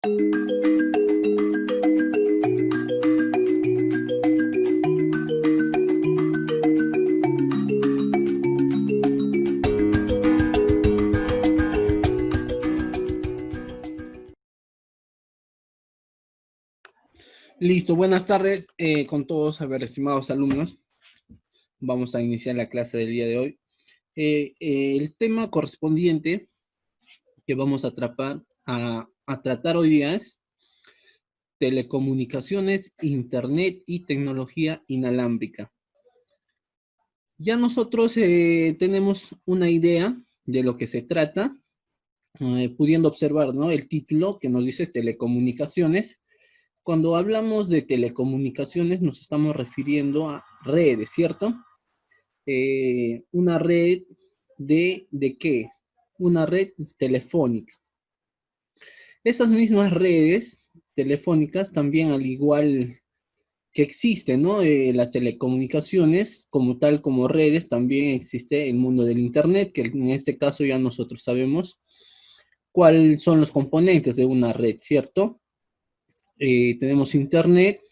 Listo, buenas tardes con todos, a ver, estimados alumnos. Vamos a iniciar la clase del día de hoy. El tema correspondiente que vamos a tratar hoy día es telecomunicaciones, internet y tecnología inalámbrica. Ya nosotros tenemos una idea de lo que se trata, pudiendo observar, ¿no?, el título que nos dice telecomunicaciones. Cuando hablamos de telecomunicaciones nos estamos refiriendo a redes, ¿cierto? Una red ¿de qué? Una red telefónica. Esas mismas redes telefónicas también, al igual que existen, ¿no? Las telecomunicaciones como tal, como redes, también existe el mundo del internet, que en este caso ya nosotros sabemos cuáles son los componentes de una red, ¿cierto? Tenemos internet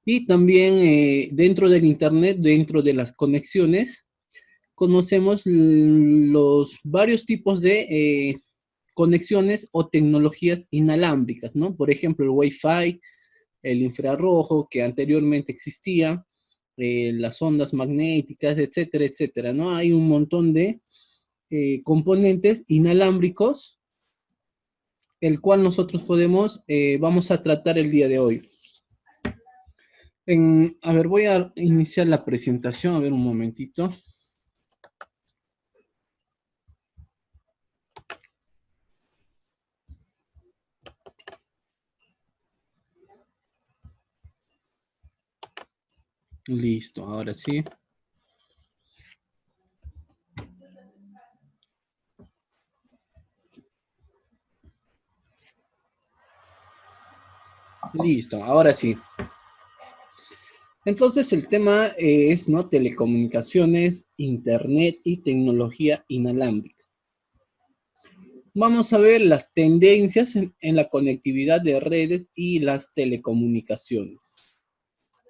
y también dentro del internet, dentro de las conexiones, conocemos los varios tipos de conexiones o tecnologías inalámbricas, ¿no? Por ejemplo, el Wi-Fi, el infrarrojo que anteriormente existía, las ondas magnéticas, etcétera, etcétera, ¿no? Hay un montón de componentes inalámbricos, el cual nosotros vamos a tratar el día de hoy. A ver, voy a iniciar la presentación, a ver un momentito. Listo, ahora sí. Listo, ahora sí. Entonces el tema es, ¿no?, telecomunicaciones, internet y tecnología inalámbrica. Vamos a ver las tendencias en la conectividad de redes y las telecomunicaciones.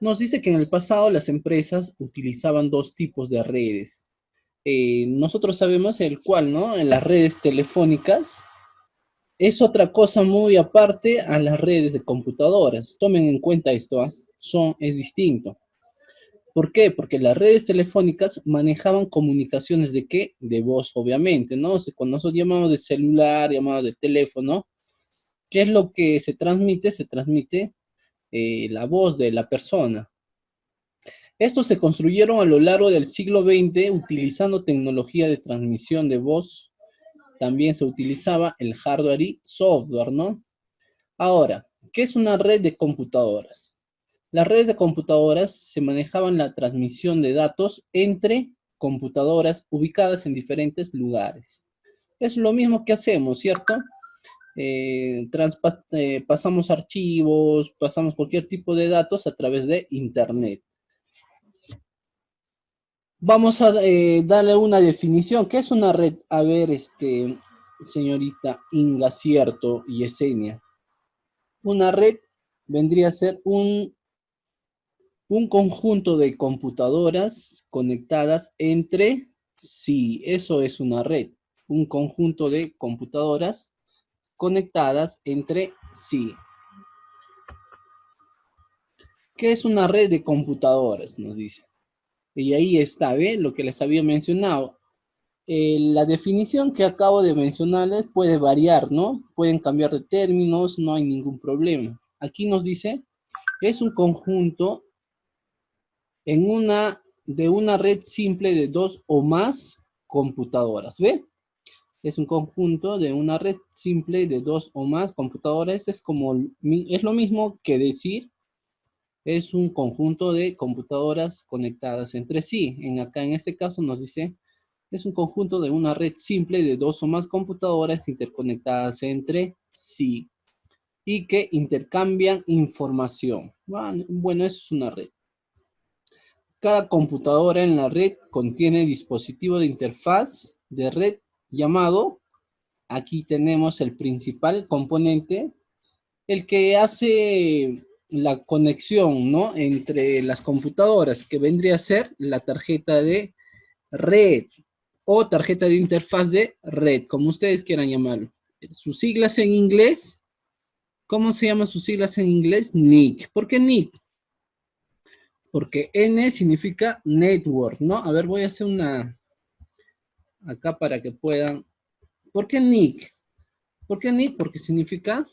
Nos dice que en el pasado las empresas utilizaban dos tipos de redes. Nosotros sabemos el cual, ¿no? En las redes telefónicas es otra cosa muy aparte a las redes de computadoras. Tomen en cuenta esto, ¿ah? Es distinto. ¿Por qué? Porque las redes telefónicas manejaban comunicaciones ¿de qué? De voz, obviamente, ¿no? O sea, cuando nosotros llamamos de celular, llamamos de teléfono, ¿qué es lo que se transmite? Se transmite la voz de la persona. Estos se construyeron a lo largo del siglo XX utilizando tecnología de transmisión de voz. También se utilizaba el hardware y software, ¿no? Ahora, ¿qué es una red de computadoras? Las redes de computadoras se manejaban la transmisión de datos entre computadoras ubicadas en diferentes lugares. Es lo mismo que hacemos, ¿cierto? Pasamos archivos, pasamos cualquier tipo de datos a través de Internet. Vamos a darle una definición. ¿Qué es una red? A ver, señorita Inga Cierto y Yesenia. Una red vendría a ser un conjunto de computadoras conectadas entre sí. Eso es una red. Un conjunto de computadoras conectadas entre sí. ¿Qué es una red de computadoras? Nos dice. Y ahí está, ¿ve? Lo que les había mencionado. La definición que acabo de mencionarles puede variar, ¿no? Pueden cambiar de términos, no hay ningún problema. Aquí nos dice, es un conjunto de una red simple de dos o más computadoras, ¿ve? Es un conjunto de una red simple de dos o más computadoras. Es lo mismo que decir, es un conjunto de computadoras conectadas entre sí. Acá en este caso nos dice, es un conjunto de una red simple de dos o más computadoras interconectadas entre sí y que intercambian información. Bueno, eso es una red. Cada computadora en la red contiene dispositivo de interfaz de red llamado, aquí tenemos el principal componente, el que hace la conexión, ¿no? Entre las computadoras, que vendría a ser la tarjeta de red o tarjeta de interfaz de red, como ustedes quieran llamarlo. Sus siglas en inglés, ¿cómo se llaman sus siglas en inglés? NIC. ¿Por qué NIC? Porque N significa network, ¿no? A ver, voy a hacer una acá para que puedan. ¿Por qué NIC? ¿Por qué NIC? Porque significa,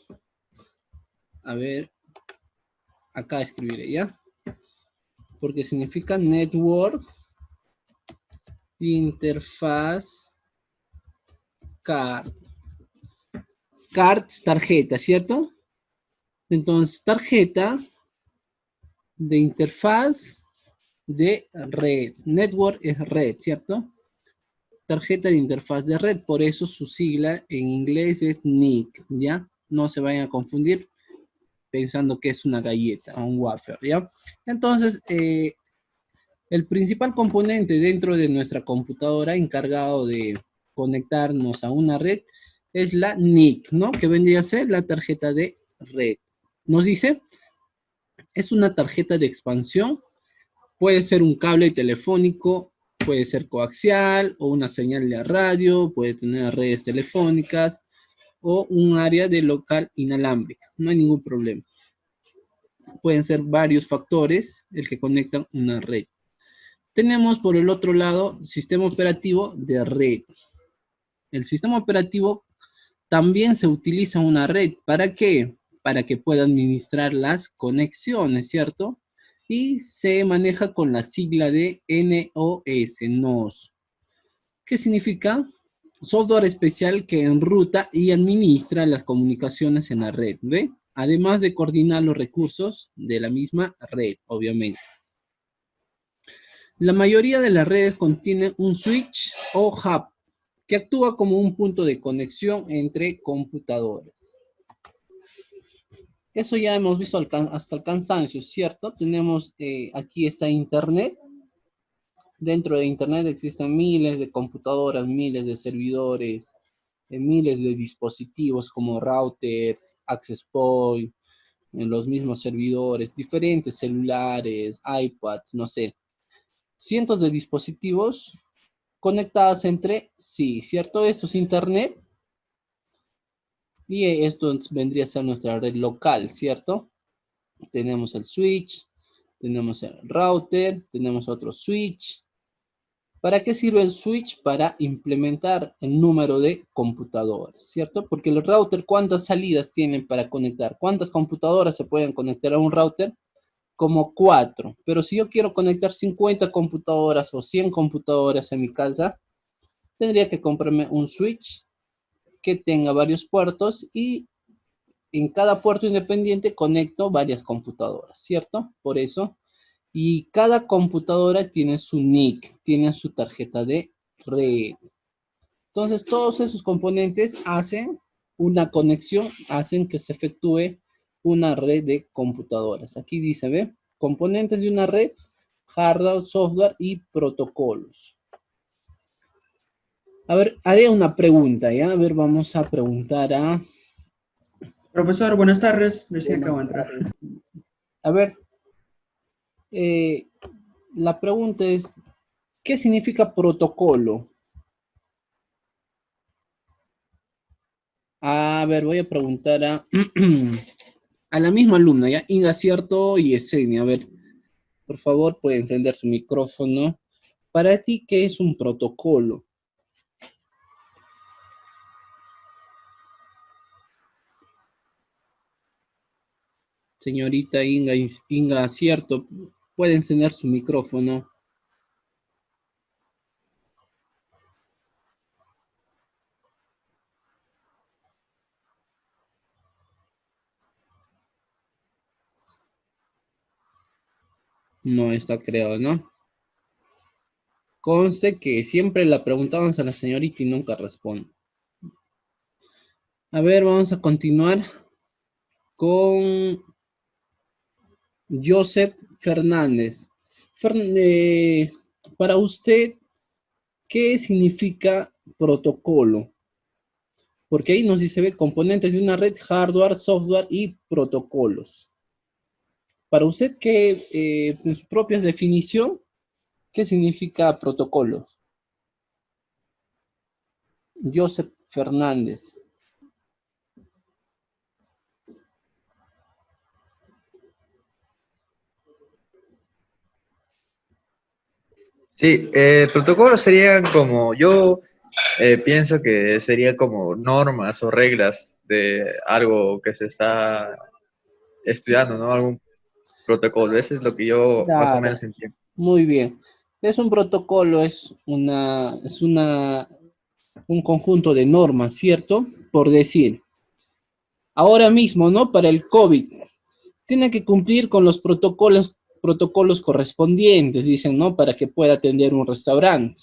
a ver, acá escribiré, ¿ya? Porque significa Network Interface Card. Cards, tarjeta, ¿cierto? Entonces, tarjeta de interfaz de red. Network es red, ¿cierto? Tarjeta de interfaz de red, por eso su sigla en inglés es NIC, ¿ya? No se vayan a confundir pensando que es una galleta o un wafer, ¿ya? Entonces, el principal componente dentro de nuestra computadora encargado de conectarnos a una red es la NIC, ¿no? Que vendría a ser la tarjeta de red. Nos dice, es una tarjeta de expansión, puede ser un cable telefónico, puede ser coaxial o una señal de radio, puede tener redes telefónicas o un área de local inalámbrica, no hay ningún problema. Pueden ser varios factores el que conectan una red. Tenemos por el otro lado sistema operativo de red. El sistema operativo también se utiliza en una red. ¿Para qué? Para que pueda administrar las conexiones, ¿cierto? Y se maneja con la sigla de NOS. ¿Qué significa? Software especial que enruta y administra las comunicaciones en la red, ¿ve? Además de coordinar los recursos de la misma red, obviamente. La mayoría de las redes contienen un switch o hub que actúa como un punto de conexión entre computadoras. Eso ya hemos visto hasta el cansancio, ¿cierto? Tenemos, aquí está Internet. Dentro de Internet existen miles de computadoras, miles de servidores, miles de dispositivos como routers, access point, los mismos servidores, diferentes celulares, iPads, no sé. Cientos de dispositivos conectadas entre sí, ¿cierto? Esto es Internet y esto vendría a ser nuestra red local, ¿cierto? Tenemos el switch, tenemos el router, tenemos otro switch. ¿Para qué sirve el switch? Para implementar el número de computadoras, ¿cierto? Porque el router, ¿cuántas salidas tienen para conectar? ¿Cuántas computadoras se pueden conectar a un router? Como 4. Pero si yo quiero conectar 50 computadoras o 100 computadoras en mi casa, tendría que comprarme un switch que tenga varios puertos y en cada puerto independiente conecto varias computadoras, ¿cierto? Por eso. Y cada computadora tiene su NIC, tiene su tarjeta de red. Entonces, todos esos componentes hacen una conexión, hacen que se efectúe una red de computadoras. Aquí dice, ¿ve? Componentes de una red, hardware, software y protocolos. A ver, haré una pregunta, ¿ya? A ver, vamos a preguntar a... Profesor, buenas tardes. Recién acabo de entrar. A ver, la pregunta es, ¿qué significa protocolo? A ver, voy a preguntar a la misma alumna, ¿ya? Inga Cierto y Esenia. A ver, por favor, puede encender su micrófono. Para ti, ¿qué es un protocolo? Señorita Inga Cierto, puede encender su micrófono. No está creado, ¿no? Conste que siempre la preguntamos a la señorita y nunca responde. A ver, vamos a continuar con Joseph Fernández. Para usted, ¿qué significa protocolo? Porque ahí nos dice, ve, componentes de una red, hardware, software y protocolos. Para usted, en su propia definición, ¿qué significa protocolo? Joseph Fernández. Sí, protocolos serían como, yo pienso que sería como normas o reglas de algo que se está estudiando, ¿no? Algún protocolo. Eso es lo que yo más o Claro, menos entiendo. muy bien. Es un protocolo, un conjunto de normas, ¿cierto? Por decir, ahora mismo, ¿no? Para el COVID, tiene que cumplir con los protocolos correspondientes, dicen, ¿no? Para que pueda atender un restaurante.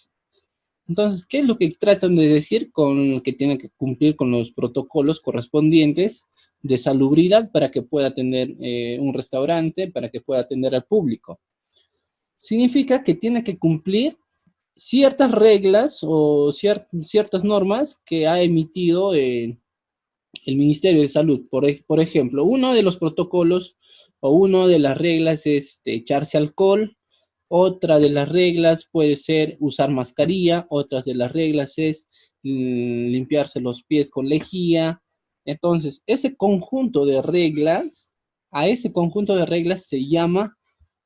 Entonces, ¿qué es lo que tratan de decir con que tiene que cumplir con los protocolos correspondientes de salubridad para que pueda atender un restaurante, para que pueda atender al público? Significa que tiene que cumplir ciertas reglas o ciertas normas que ha emitido el Ministerio de Salud. Por ejemplo, uno de los protocolos o una de las reglas es echarse alcohol. Otra de las reglas puede ser usar mascarilla, otras de las reglas es limpiarse los pies con lejía. Entonces, a ese conjunto de reglas se llama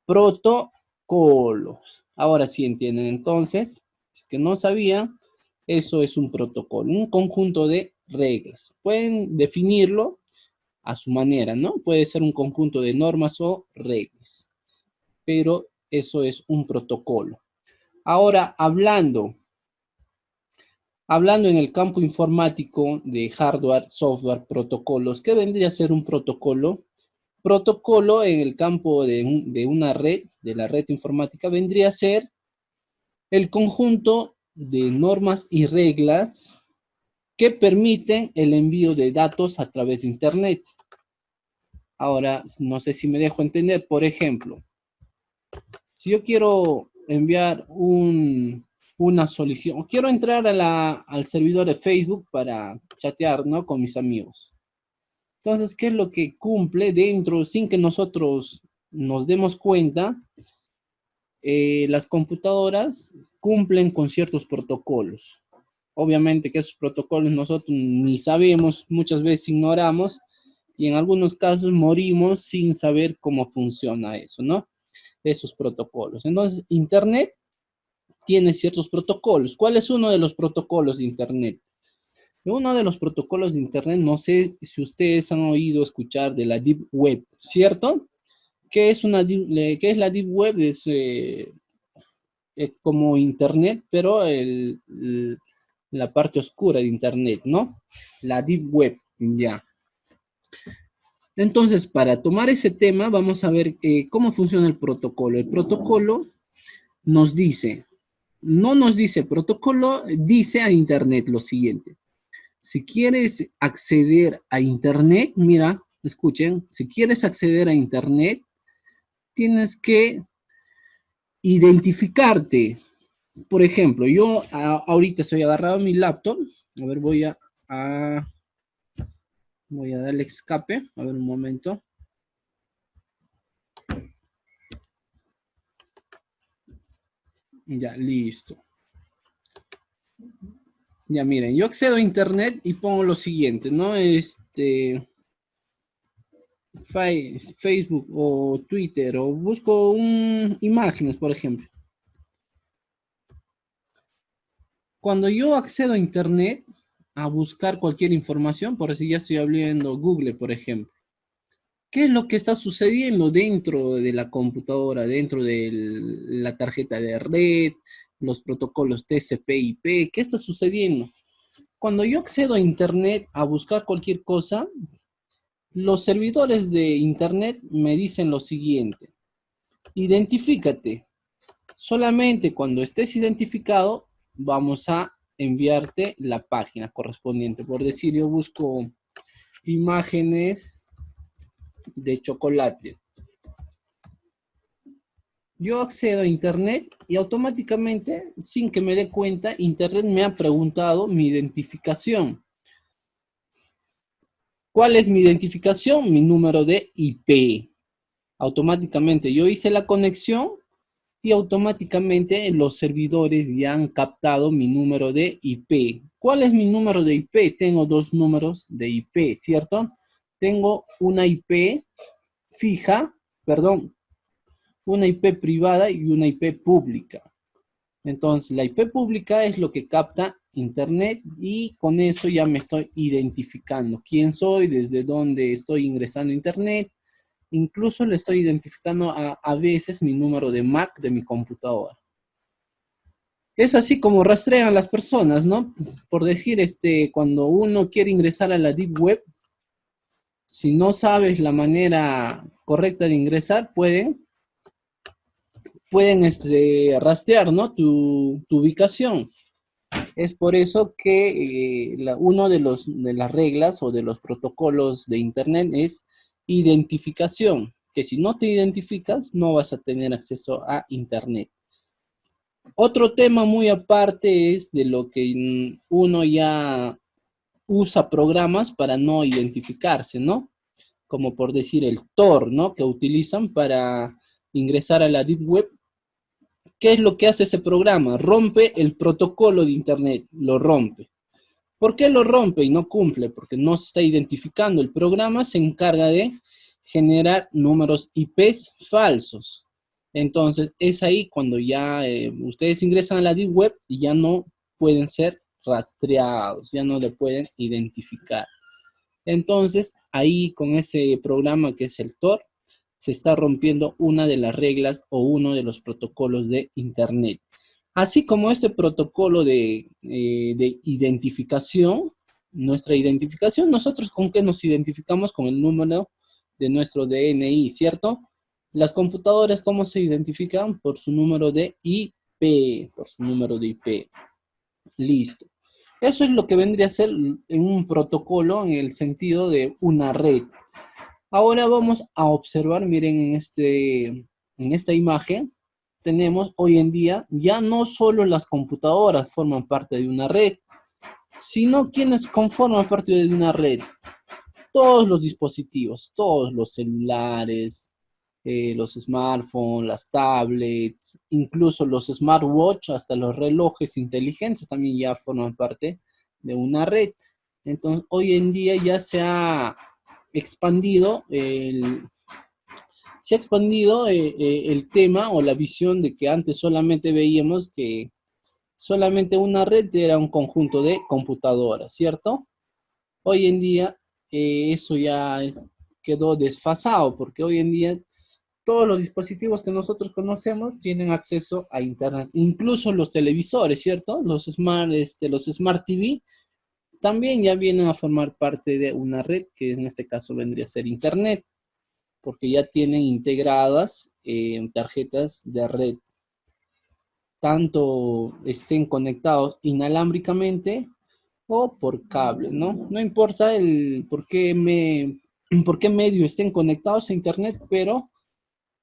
protocolos. Ahora sí entienden. Entonces, si es que no sabían, eso es un protocolo, un conjunto de reglas. Pueden definirlo a su manera, ¿no? Puede ser un conjunto de normas o reglas, pero eso es un protocolo. Ahora, hablando en el campo informático de hardware, software, protocolos, ¿qué vendría a ser un protocolo? Protocolo en el campo de una red, de la red informática, vendría a ser el conjunto de normas y reglas que permiten el envío de datos a través de Internet. Ahora, no sé si me dejo entender, por ejemplo, si yo quiero enviar una solicitud, o quiero entrar al servidor de Facebook para chatear, ¿no? Con mis amigos. Entonces, ¿qué es lo que cumple dentro, sin que nosotros nos demos cuenta? Las computadoras cumplen con ciertos protocolos. Obviamente que esos protocolos nosotros ni sabemos, muchas veces ignoramos y en algunos casos morimos sin saber cómo funciona eso, ¿no? Esos protocolos. Entonces, Internet tiene ciertos protocolos. ¿Cuál es uno de los protocolos de Internet? Uno de los protocolos de Internet, no sé si ustedes han oído escuchar de la Deep Web, ¿cierto? ¿Qué es la Deep Web? Es como Internet, pero la parte oscura de Internet, ¿no? La Deep Web, ya. Entonces, para tomar ese tema, vamos a ver cómo funciona el protocolo. El protocolo nos dice, no nos dice, el protocolo dice a Internet lo siguiente. Si quieres acceder a Internet, mira, escuchen, si quieres acceder a Internet, tienes que identificarte. Por ejemplo, yo ahorita estoy agarrado a mi laptop. A ver, voy a darle escape. A ver un momento. Ya, listo. Ya, miren, yo accedo a internet y pongo lo siguiente, ¿no? Facebook o Twitter o busco imágenes, por ejemplo. Cuando yo accedo a internet a buscar cualquier información, por así ya estoy abriendo Google, por ejemplo. ¿Qué es lo que está sucediendo dentro de la computadora, dentro de la tarjeta de red, los protocolos TCP/IP? ¿Qué está sucediendo? Cuando yo accedo a Internet a buscar cualquier cosa, los servidores de Internet me dicen lo siguiente. Identifícate. Solamente cuando estés identificado, vamos a enviarte la página correspondiente. Por decir, yo busco imágenes de chocolate. Yo accedo a Internet y automáticamente, sin que me dé cuenta, Internet me ha preguntado mi identificación. ¿Cuál es mi identificación? Mi número de IP. Automáticamente yo hice la conexión y automáticamente los servidores ya han captado mi número de IP. ¿Cuál es mi número de IP? Tengo dos números de IP, ¿cierto? Tengo una IP fija, perdón, una IP privada y una IP pública. Entonces, la IP pública es lo que capta Internet y con eso ya me estoy identificando. ¿Quién soy? ¿Desde dónde estoy ingresando a Internet? Incluso le estoy identificando a veces mi número de MAC de mi computadora. Es así como rastrean las personas, ¿no? Por decir, cuando uno quiere ingresar a la Deep Web, si no sabes la manera correcta de ingresar, pueden rastrear, ¿no? Tu ubicación. Es por eso que uno de las reglas o de los protocolos de Internet es identificación, que si no te identificas no vas a tener acceso a Internet. Otro tema muy aparte es de lo que uno ya usa programas para no identificarse, ¿no? Como por decir el Tor, ¿no? Que utilizan para ingresar a la Deep Web. ¿Qué es lo que hace ese programa? Rompe el protocolo de Internet, lo rompe. ¿Por qué lo rompe y no cumple? Porque no se está identificando. El programa se encarga de generar números IPs falsos. Entonces, es ahí cuando ya ustedes ingresan a la Deep Web y ya no pueden ser rastreados, ya no le pueden identificar. Entonces, ahí con ese programa que es el Tor, se está rompiendo una de las reglas o uno de los protocolos de Internet. Así como este protocolo de identificación, nuestra identificación, nosotros con qué nos identificamos con el número de nuestro DNI, ¿cierto? Las computadoras, ¿cómo se identifican? Por su número de IP, por su número de IP. Listo. Eso es lo que vendría a ser en un protocolo en el sentido de una red. Ahora vamos a observar, miren, en esta imagen, tenemos hoy en día ya no solo las computadoras forman parte de una red, sino quienes conforman parte de una red. Todos los dispositivos, todos los celulares, los smartphones, las tablets, incluso los smartwatch, hasta los relojes inteligentes también ya forman parte de una red. Entonces, hoy en día ya expandido se ha expandido el tema o la visión de que antes solamente veíamos que solamente una red era un conjunto de computadoras, ¿cierto? Hoy en día eso ya quedó desfasado porque hoy en día todos los dispositivos que nosotros conocemos tienen acceso a Internet, incluso los televisores, ¿cierto? Los Smart TV también ya vienen a formar parte de una red que en este caso vendría a ser Internet, porque ya tienen integradas tarjetas de red, tanto estén conectados inalámbricamente o por cable, ¿no? No importa por qué medio estén conectados a Internet, pero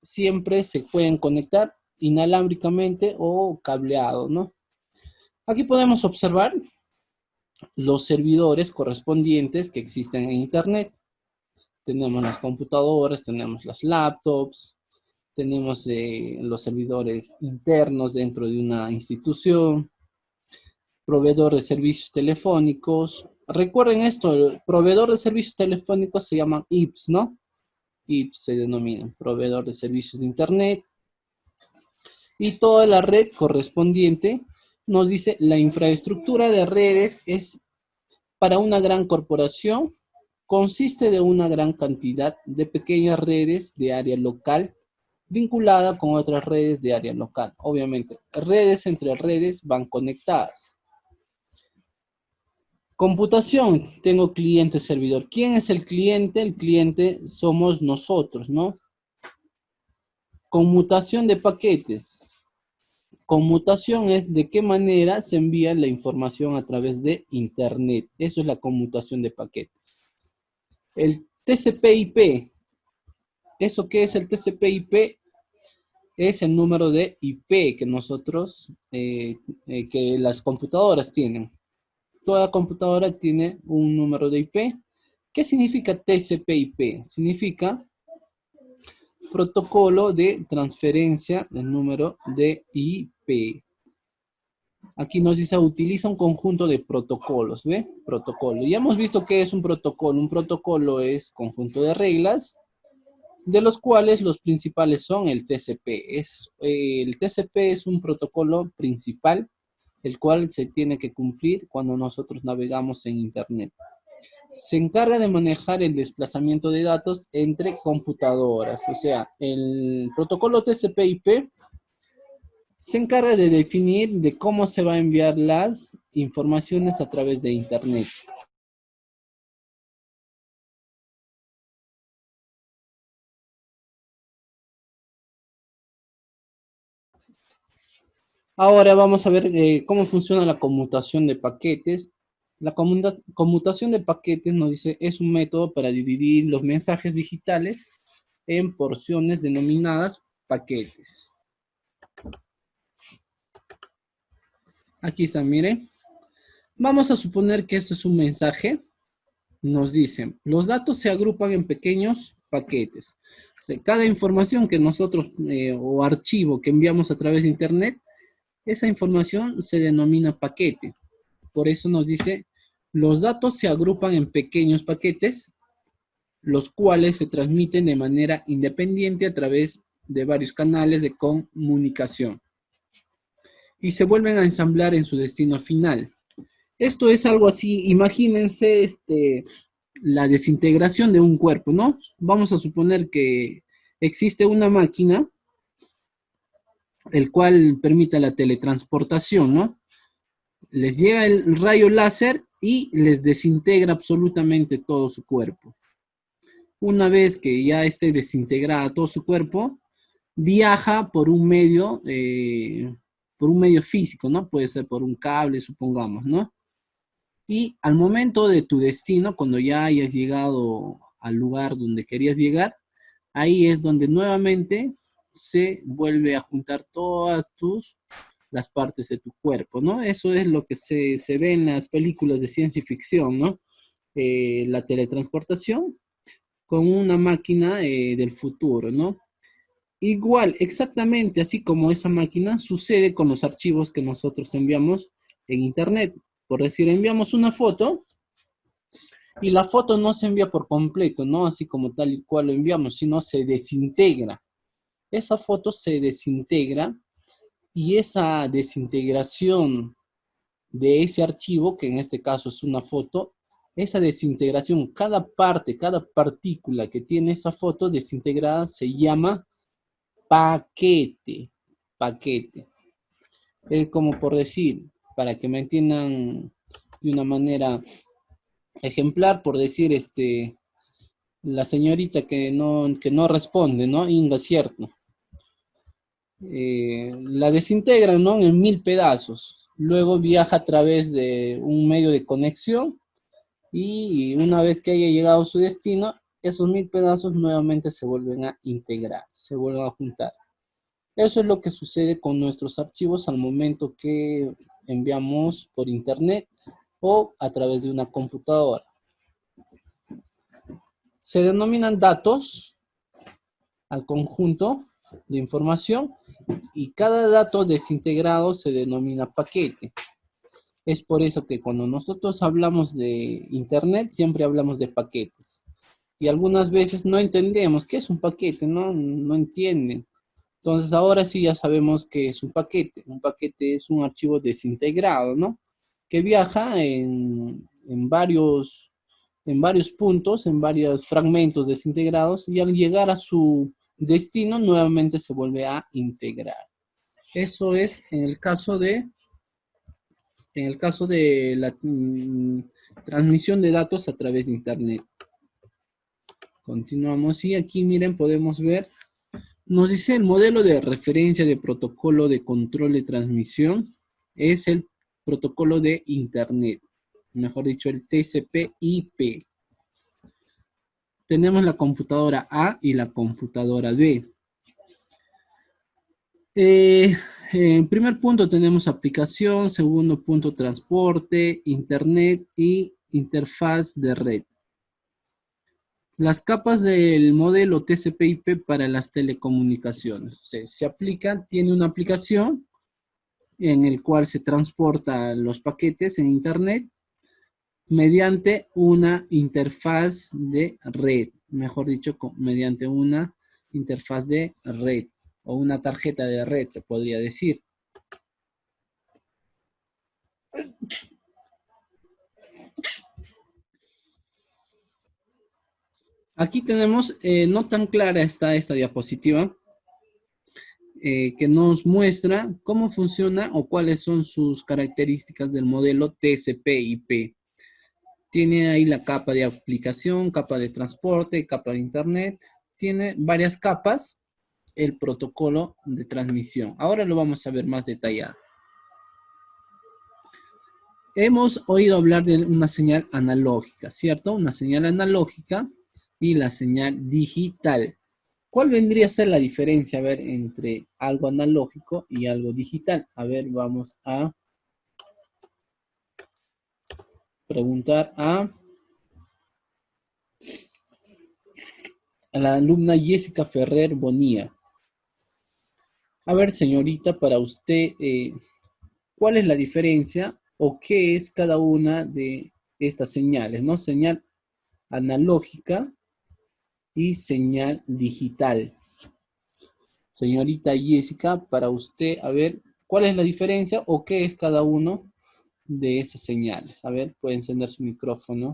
siempre se pueden conectar inalámbricamente o cableado, ¿no? Aquí podemos observar los servidores correspondientes que existen en Internet. Tenemos las computadoras, tenemos las laptops, tenemos los servidores internos dentro de una institución, proveedor de servicios telefónicos. Recuerden esto, el proveedor de servicios telefónicos se llaman IPS, ¿no? IPS se denomina proveedor de servicios de Internet. Y toda la red correspondiente nos dice la infraestructura de redes es para una gran corporación, consiste de una gran cantidad de pequeñas redes de área local vinculada con otras redes de área local. Obviamente, redes entre redes van conectadas. Computación, tengo cliente, servidor. ¿Quién es el cliente? El cliente somos nosotros, ¿no? Conmutación de paquetes. Conmutación es de qué manera se envía la información a través de Internet. Eso es la conmutación de paquetes. El TCP/IP. ¿Eso qué es el TCP/IP? Es el número de IP que nosotros, que las computadoras tienen. Toda computadora tiene un número de IP ¿Qué significa TCP/IP? Significa protocolo de transferencia del número de IP. Aquí nos dice, utiliza un conjunto de protocolos, ¿ve? Protocolo. Ya hemos visto qué es un protocolo. Un protocolo es conjunto de reglas, de los cuales los principales son el TCP. El TCP es un protocolo principal, el cual se tiene que cumplir cuando nosotros navegamos en Internet. Se encarga de manejar el desplazamiento de datos entre computadoras. O sea, el protocolo TCP/IP se encarga de definir de cómo se va a enviar las informaciones a través de Internet. Ahora vamos a ver cómo funciona la conmutación de paquetes. La conmutación de paquetes nos dice es un método para dividir los mensajes digitales en porciones denominadas paquetes. Aquí está, miren. Vamos a suponer que esto es un mensaje. Nos dicen, los datos se agrupan en pequeños paquetes. O sea, cada información que nosotros o archivo que enviamos a través de Internet, esa información se denomina paquete. Por eso nos dice, los datos se agrupan en pequeños paquetes, los cuales se transmiten de manera independiente a través de varios canales de comunicación y se vuelven a ensamblar en su destino final. Esto es algo así, imagínense la desintegración de un cuerpo, ¿no? Vamos a suponer que existe una máquina el cual permite la teletransportación, ¿no? Les llega el rayo láser y les desintegra absolutamente todo su cuerpo. Una vez que ya esté desintegrada todo su cuerpo, viaja por un medio físico, ¿no? Puede ser por un cable, supongamos, ¿no? Y al momento de tu destino, cuando ya hayas llegado al lugar donde querías llegar, ahí es donde nuevamente se vuelve a juntar todas las partes de tu cuerpo, ¿no? Eso es lo que se ve en las películas de ciencia ficción, ¿no? La teletransportación con una máquina del futuro, ¿no? Igual, exactamente así como esa máquina, sucede con los archivos que nosotros enviamos en Internet. Por decir, enviamos una foto y la foto no se envía por completo, ¿no? Así como tal y cual lo enviamos, sino se desintegra. Esa foto se desintegra y esa desintegración de ese archivo, que en este caso es una foto, esa desintegración, cada parte, cada partícula que tiene esa foto desintegrada se llama paquete. Paquete. Es como por decir, para que me entiendan de una manera ejemplar, por decir, la señorita que no responde, ¿no? Inda, cierto. La desintegran, ¿no? En 1000 pedazos. Luego viaja a través de un medio de conexión y una vez que haya llegado a su destino, esos 1000 pedazos nuevamente se vuelven a integrar, se vuelven a juntar. Eso es lo que sucede con nuestros archivos al momento que enviamos por internet o a través de una computadora. Se denominan datos al conjunto de información y cada dato desintegrado se denomina paquete. Es por eso que cuando nosotros hablamos de internet siempre hablamos de paquetes. Y algunas veces no entendemos qué es un paquete, no entienden. Entonces ahora sí ya sabemos que es un paquete. Un paquete es un archivo desintegrado, ¿no? Que viaja en varios puntos, en varios fragmentos desintegrados y al llegar a su destino nuevamente se vuelve a integrar. Eso es en el caso de la transmisión de datos a través de internet. Continuamos y aquí miren podemos ver, nos dice el modelo de referencia de protocolo de control de transmisión es el protocolo de internet, mejor dicho el TCP/IP. Tenemos la computadora A y la computadora B. En primer punto tenemos aplicación, segundo punto transporte, internet y interfaz de red. Las capas del modelo TCP/IP para las telecomunicaciones. O sea, se aplica, tiene una aplicación en el cual se transportan los paquetes en Internet mediante una interfaz de red, mejor dicho, mediante una interfaz de red o una tarjeta de red, se podría decir. Aquí tenemos, no tan clara está esta diapositiva, que nos muestra cómo funciona o cuáles son sus características del modelo TCP/IP. Tiene ahí la capa de aplicación, capa de transporte, capa de internet. Tiene varias capas el protocolo de transmisión. Ahora lo vamos a ver más detallado. Hemos oído hablar de una señal analógica, ¿cierto? Una señal analógica y la señal digital. ¿Cuál vendría a ser la diferencia, a ver, entre algo analógico y algo digital? A ver, vamos a preguntar a la alumna Jessica Ferrer Bonilla. A ver, señorita, para usted, ¿cuál es la diferencia o qué es cada una de estas señales, ¿no? Señal analógica y señal digital. Señorita Jessica, para usted, a ver, ¿cuál es la diferencia o qué es cada uno de esas señales? A ver, puede encender su micrófono.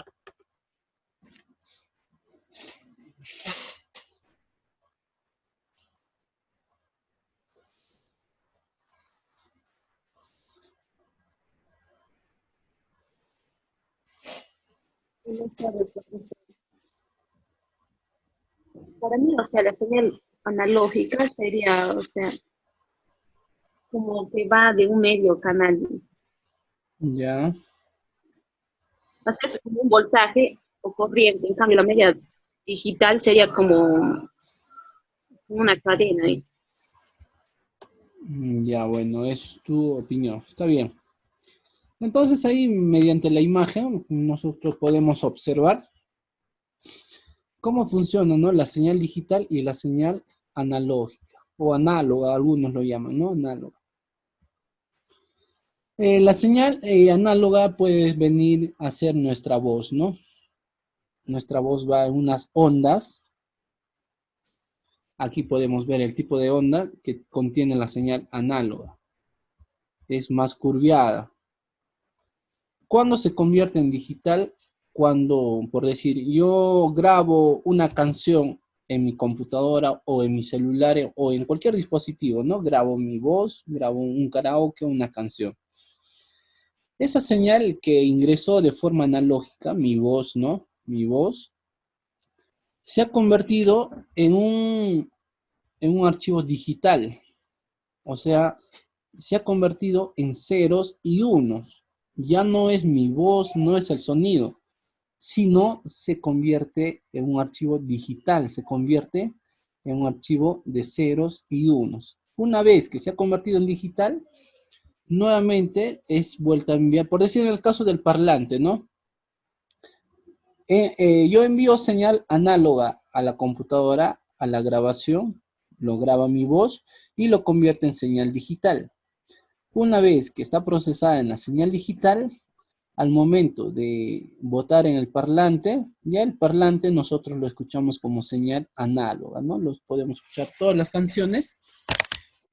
Buenas tardes, profesor. Para mí, o sea, la señal analógica sería, o sea, como que va de un medio canal. Ya. O sea, es como un voltaje o corriente. En cambio, la media digital sería como una cadena. Ya, bueno, eso es tu opinión. Está bien. Entonces ahí, mediante la imagen, nosotros podemos observar cómo funciona, ¿no? La señal digital y la señal analógica, o análoga, algunos lo llaman, ¿no? Análoga. La señal análoga puede venir a ser nuestra voz, ¿no? Nuestra voz va en unas ondas. Aquí podemos ver el tipo de onda que contiene la señal análoga. Es más curviada. ¿Cuándo se convierte en digital? Cuando, por decir, yo grabo una canción en mi computadora o en mi celular o en cualquier dispositivo, ¿no? Grabo mi voz, grabo un karaoke, una canción. Esa señal que ingresó de forma analógica, mi voz, ¿no? Mi voz, se ha convertido en un archivo digital. O sea, se ha convertido en ceros y unos. Ya no es mi voz, no es el sonido, sino se convierte en un archivo digital, se convierte en un archivo de ceros y unos. Una vez que se ha convertido en digital, nuevamente es vuelta a enviar, por decir en el caso del parlante, ¿no? Yo envío señal análoga a la computadora, a la grabación, lo graba mi voz y lo convierte en señal digital. Una vez que está procesada en la señal digital, al momento de botar en el parlante, ya el parlante nosotros lo escuchamos como señal análoga, ¿no? Los podemos escuchar todas las canciones,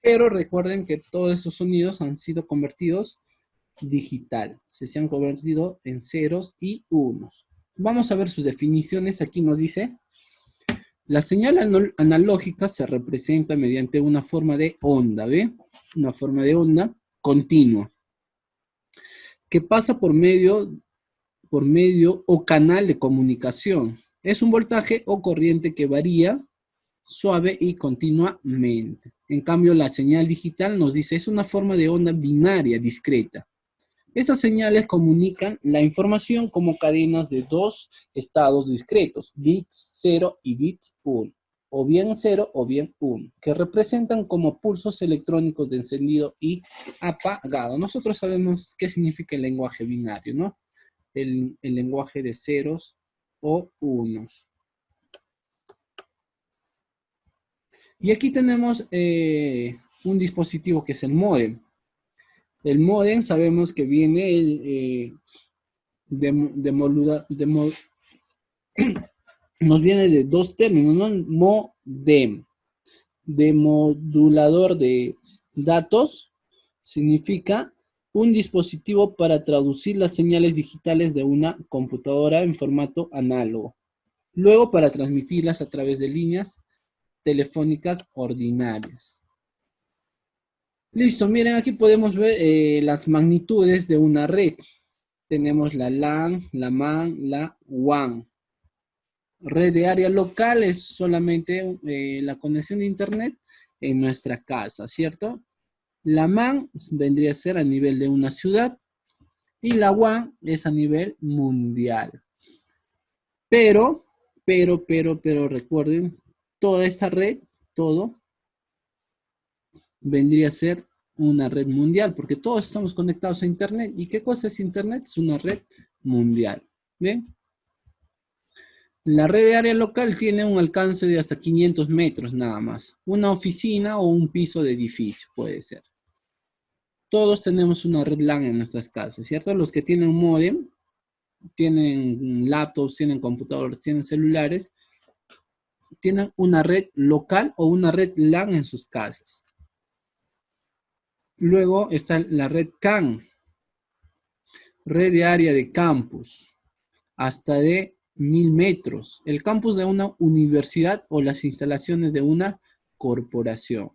pero recuerden que todos esos sonidos han sido convertidos digital, se han convertido en ceros y unos. Vamos a ver sus definiciones. Aquí nos dice, la señal analógica se representa mediante una forma de onda, ¿ve? Una forma de onda continua, que pasa por medio o canal de comunicación. Es un voltaje o corriente que varía suave y continuamente. En cambio, la señal digital nos dice, es una forma de onda binaria discreta. Estas señales comunican la información como cadenas de dos estados discretos, bits 0 y bits 1, o bien 0 o bien 1, que representan como pulsos electrónicos de encendido y apagado. Nosotros sabemos qué significa el lenguaje binario, ¿no? El lenguaje de ceros o unos. Y aquí tenemos un dispositivo que es el módem. El módem sabemos que viene nos viene de dos términos, ¿no? Modem, demodulador de datos, significa un dispositivo para traducir las señales digitales de una computadora en formato análogo. Luego para transmitirlas a través de líneas telefónicas ordinarias. Listo, miren, aquí podemos ver las magnitudes de una red. Tenemos la LAN, la MAN, la WAN. Red de área local es solamente la conexión de internet en nuestra casa, ¿cierto? La MAN vendría a ser a nivel de una ciudad y la WAN es a nivel mundial. Pero recuerden, toda esta red, todo, vendría a ser una red mundial, porque todos estamos conectados a internet. ¿Y qué cosa es internet? Es una red mundial. ¿Bien? La red de área local tiene un alcance de hasta 500 metros nada más. Una oficina o un piso de edificio puede ser. Todos tenemos una red LAN en nuestras casas, ¿cierto? Los que tienen módem, tienen laptops, tienen computadores, tienen celulares, tienen una red local o una red LAN en sus casas. Luego está la red CAN, red de área de campus, hasta de 1000 metros. El campus de una universidad o las instalaciones de una corporación.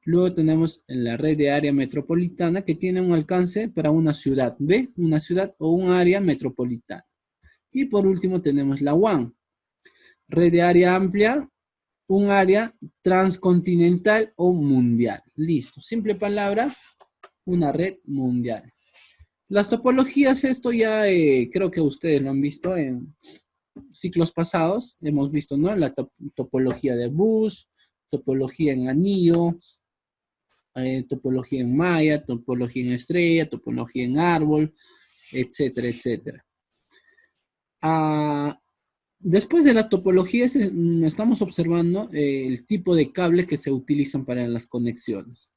Luego tenemos la red de área metropolitana que tiene un alcance para una ciudad, ¿ve? Una ciudad o un área metropolitana. Y por último tenemos la WAN, red de área amplia, un área transcontinental o mundial. Listo, simple palabra, una red mundial. Las topologías, esto ya creo que ustedes lo han visto en ciclos pasados. Hemos visto, ¿no? La topología de bus, topología en anillo, topología en malla, topología en estrella, topología en árbol, etcétera, etcétera. Después de las topologías, estamos observando el tipo de cable que se utilizan para las conexiones.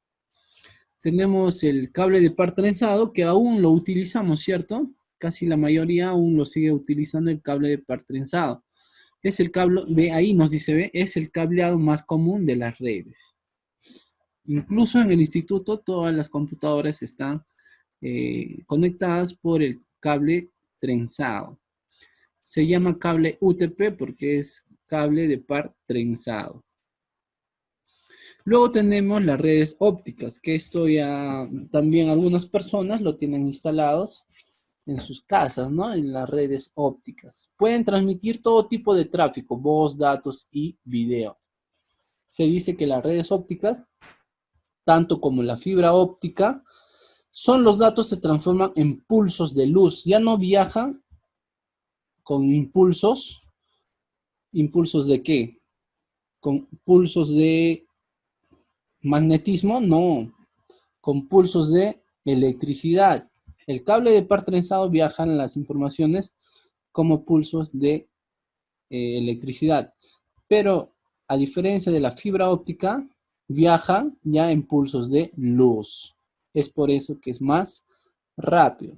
Tenemos el cable de par trenzado, que aún lo utilizamos, ¿cierto? Casi la mayoría aún lo sigue utilizando el cable de par trenzado. Es el cable, ve, ahí nos dice, ve, es el cableado más común de las redes. Incluso en el instituto, todas las computadoras están conectadas por el cable trenzado. Se llama cable UTP porque es cable de par trenzado. Luego tenemos las redes ópticas, que esto ya también algunas personas lo tienen instalados en sus casas, ¿no? En las redes ópticas. Pueden transmitir todo tipo de tráfico, voz, datos y video. Se dice que las redes ópticas, tanto como la fibra óptica, los datos se transforman en pulsos de luz. Ya no viajan con impulsos. ¿Impulsos de qué? Con pulsos de magnetismo, no. Con pulsos de electricidad. El cable de par trenzado viaja en las informaciones como pulsos de electricidad. Pero a diferencia de la fibra óptica, viaja ya en pulsos de luz. Es por eso que es más rápido.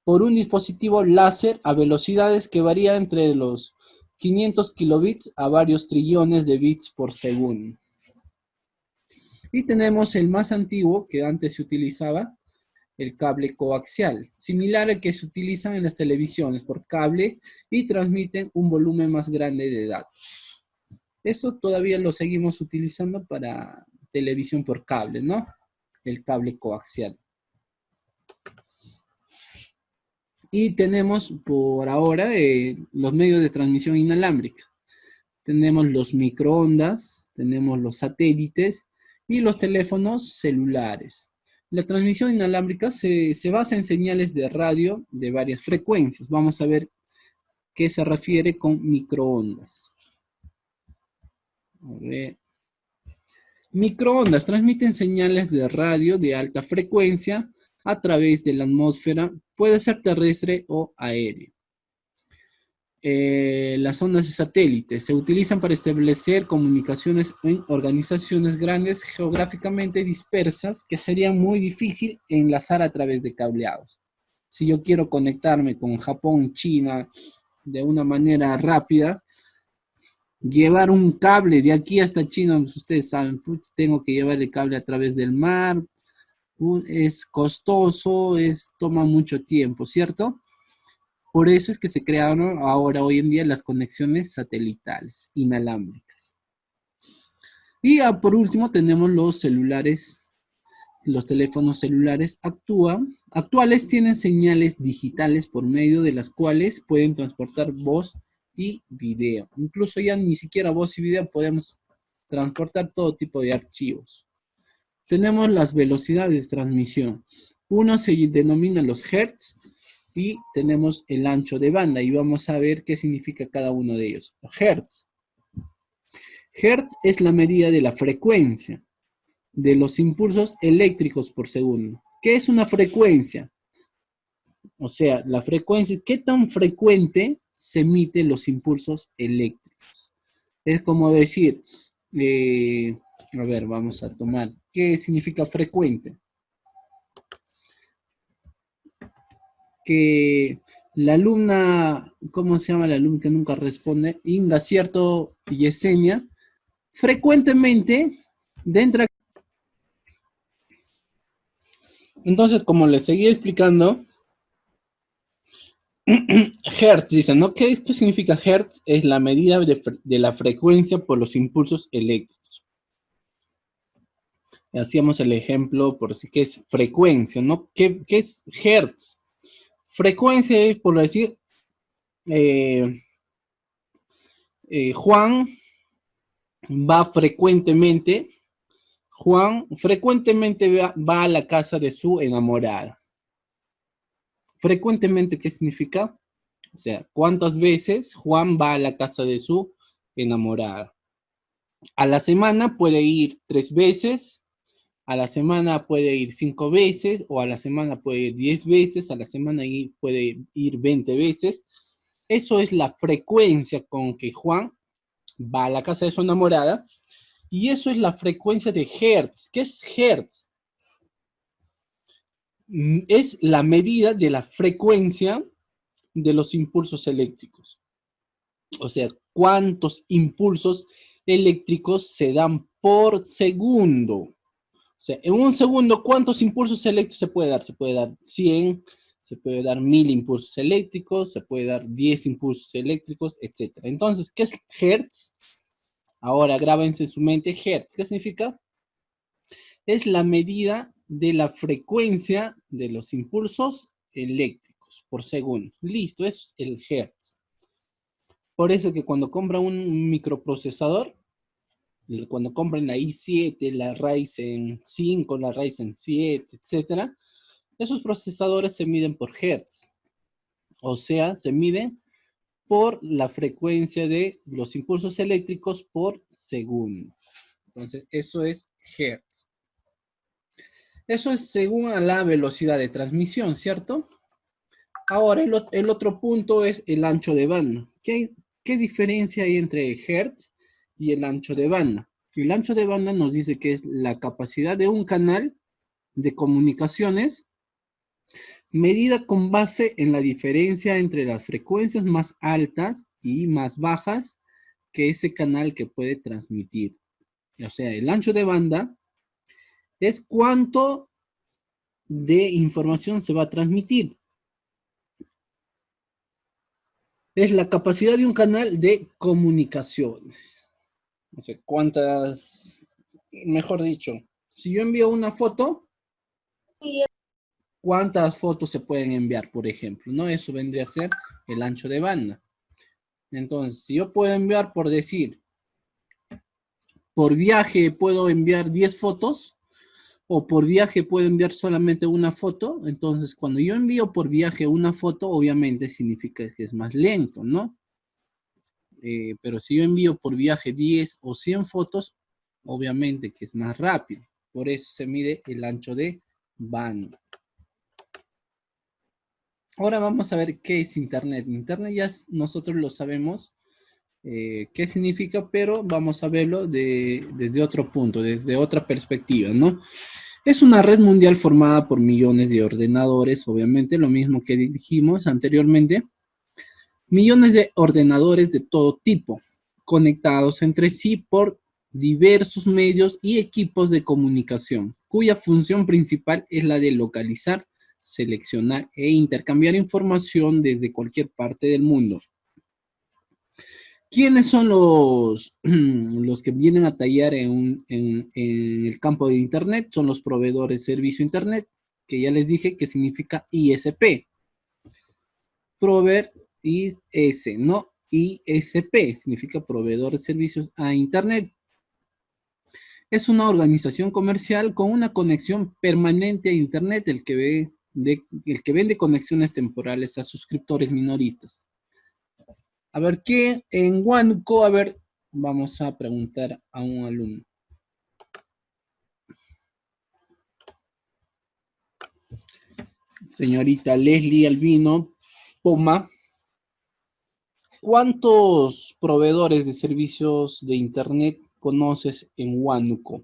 Por un dispositivo láser a velocidades que varían entre los 500 kilobits a varios trillones de bits por segundo. Y tenemos el más antiguo que antes se utilizaba, el cable coaxial, similar al que se utilizan en las televisiones por cable y transmiten un volumen más grande de datos. Eso todavía lo seguimos utilizando para televisión por cable, ¿no? El cable coaxial. Y tenemos por ahora los medios de transmisión inalámbrica. Tenemos los microondas, tenemos los satélites y los teléfonos celulares. La transmisión inalámbrica se basa en señales de radio de varias frecuencias. Vamos a ver qué se refiere con microondas. A ver. Microondas transmiten señales de radio de alta frecuencia a través de la atmósfera, puede ser terrestre o aéreo. Las ondas de satélite se utilizan para establecer comunicaciones en organizaciones grandes geográficamente dispersas que serían muy difícil enlazar a través de cableados. Si yo quiero conectarme con Japón, China, de una manera rápida, llevar un cable de aquí hasta China, ustedes saben, tengo que llevar el cable a través del mar, es costoso, toma mucho tiempo, ¿cierto? Por eso es que se crearon ahora, hoy en día, las conexiones satelitales, inalámbricas. Y por último tenemos los celulares. Los teléfonos celulares actuales tienen señales digitales por medio de las cuales pueden transportar voz y video. Incluso ya ni siquiera voz y video podemos transportar todo tipo de archivos. Tenemos las velocidades de transmisión. Uno se denomina los hertz y tenemos el ancho de banda y vamos a ver qué significa cada uno de ellos. Hertz. Hertz es la medida de la frecuencia de los impulsos eléctricos por segundo. ¿Qué es una frecuencia? O sea, la frecuencia, ¿qué tan frecuente se emiten los impulsos eléctricos? Es como decir, a ver, vamos a tomar, ¿qué significa frecuente? Que la alumna, ¿cómo se llama la alumna que nunca responde? Inga, ¿cierto? Yesenia, frecuentemente, dentro. Entonces, como les seguía explicando, Hertz, dicen, ¿no? ¿Qué significa Hertz? Es la medida de la frecuencia por los impulsos eléctricos. Hacíamos el ejemplo por decir que es frecuencia, ¿no? ¿Qué es Hertz? Frecuencia es, por decir, Juan frecuentemente va a la casa de su enamorada. Frecuentemente, ¿qué significa? O sea, ¿cuántas veces Juan va a la casa de su enamorada? A la semana puede ir 3 veces, a la semana puede ir 5 veces, o a la semana puede ir 10 veces, a la semana puede ir 20 veces. Eso es la frecuencia con que Juan va a la casa de su enamorada, y eso es la frecuencia de Hertz. ¿Qué es Hertz? Es la medida de la frecuencia de los impulsos eléctricos. O sea, cuántos impulsos eléctricos se dan por segundo. O sea, en un segundo, ¿cuántos impulsos eléctricos se puede dar? Se puede dar 100, se puede dar 1000 impulsos eléctricos, se puede dar 10 impulsos eléctricos, etc. Entonces, ¿qué es Hertz? Ahora grábense en su mente Hertz. ¿Qué significa? Es la medida de la frecuencia de los impulsos eléctricos por segundo. Listo, es el Hertz. Por eso que cuando compran un microprocesador, cuando compran la i7, la Ryzen 5, la Ryzen 7, etc., esos procesadores se miden por Hertz. O sea, se miden por la frecuencia de los impulsos eléctricos por segundo. Entonces, eso es Hertz. Eso es según a la velocidad de transmisión, ¿cierto? Ahora, el otro punto es el ancho de banda. ¿Qué diferencia hay entre Hertz y el ancho de banda? El ancho de banda nos dice que es la capacidad de un canal de comunicaciones medida con base en la diferencia entre las frecuencias más altas y más bajas que ese canal que puede transmitir. O sea, el ancho de banda es cuánto de información se va a transmitir. Es la capacidad de un canal de comunicaciones. No sé cuántas, mejor dicho, si yo envío una foto, ¿cuántas fotos se pueden enviar, por ejemplo? ¿No? Eso vendría a ser el ancho de banda. Entonces, si yo puedo enviar, por decir, por viaje puedo enviar 10 fotos, o por viaje puedo enviar solamente una foto, entonces cuando yo envío por viaje una foto, obviamente significa que es más lento, ¿no? Pero si yo envío por viaje 10 o 100 fotos, obviamente que es más rápido. Por eso se mide el ancho de banda. Ahora vamos a ver qué es Internet. Internet ya nosotros lo sabemos qué significa, pero vamos a verlo desde otro punto, desde otra perspectiva, ¿no? Es una red mundial formada por millones de ordenadores, obviamente, lo mismo que dijimos anteriormente. Millones de ordenadores de todo tipo, conectados entre sí por diversos medios y equipos de comunicación, cuya función principal es la de localizar, seleccionar e intercambiar información desde cualquier parte del mundo. ¿Quiénes son los que vienen a tallar en el campo de Internet? Son los proveedores de servicio Internet, que ya les dije que significa ISP. Proveer IS, no ISP, significa proveedor de servicios a Internet. Es una organización comercial con una conexión permanente a Internet, el que vende conexiones temporales a suscriptores minoristas. A ver, ¿qué en Huánuco? A ver, vamos a preguntar a un alumno. Señorita Leslie Albino Poma, ¿cuántos proveedores de servicios de Internet conoces en Huánuco?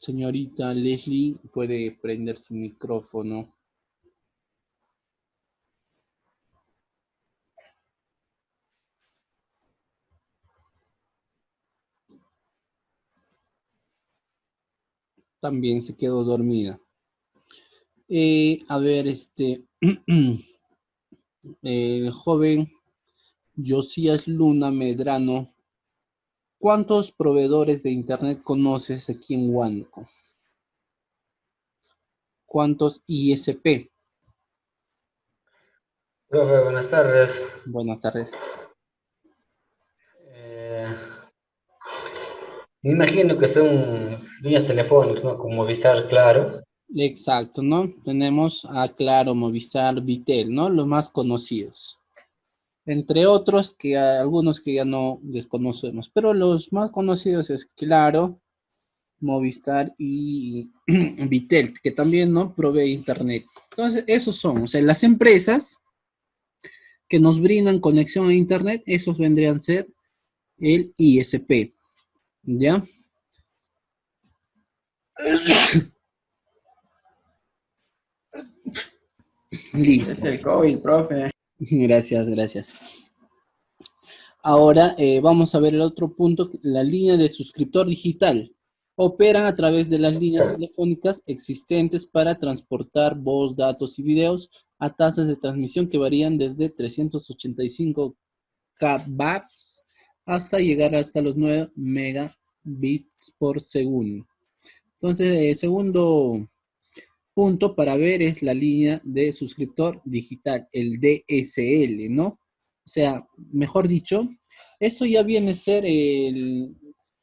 Señorita Leslie, puede prender su micrófono. También se quedó dormida. A ver, joven Josías Luna Medrano, ¿cuántos proveedores de Internet conoces aquí en Huánuco? ¿Cuántos ISP? Profe, buenas tardes. Buenas tardes. Eh, Me imagino que son líneas telefónicas, ¿no? Como Movistar, claro. Exacto, ¿no? Tenemos a Claro, Movistar, Vitel, ¿no? Los más conocidos. Entre otros, que hay algunos que ya no desconocemos, pero los más conocidos es Claro, Movistar y Vitel, que también, ¿no? Provee Internet. Entonces, esos son, o sea, las empresas que nos brindan conexión a Internet, esos vendrían a ser el ISP, ¿ya? Listo. Es el COVID, profe. Gracias, gracias. Ahora vamos a ver el otro punto, la línea de suscriptor digital. Operan a través de las líneas telefónicas existentes para transportar voz, datos y videos a tasas de transmisión que varían desde 385 kbps hasta llegar hasta los 9 megabits por segundo. Entonces, el segundo punto para ver es la línea de suscriptor digital, el DSL, ¿no? O sea, mejor dicho, eso ya viene a ser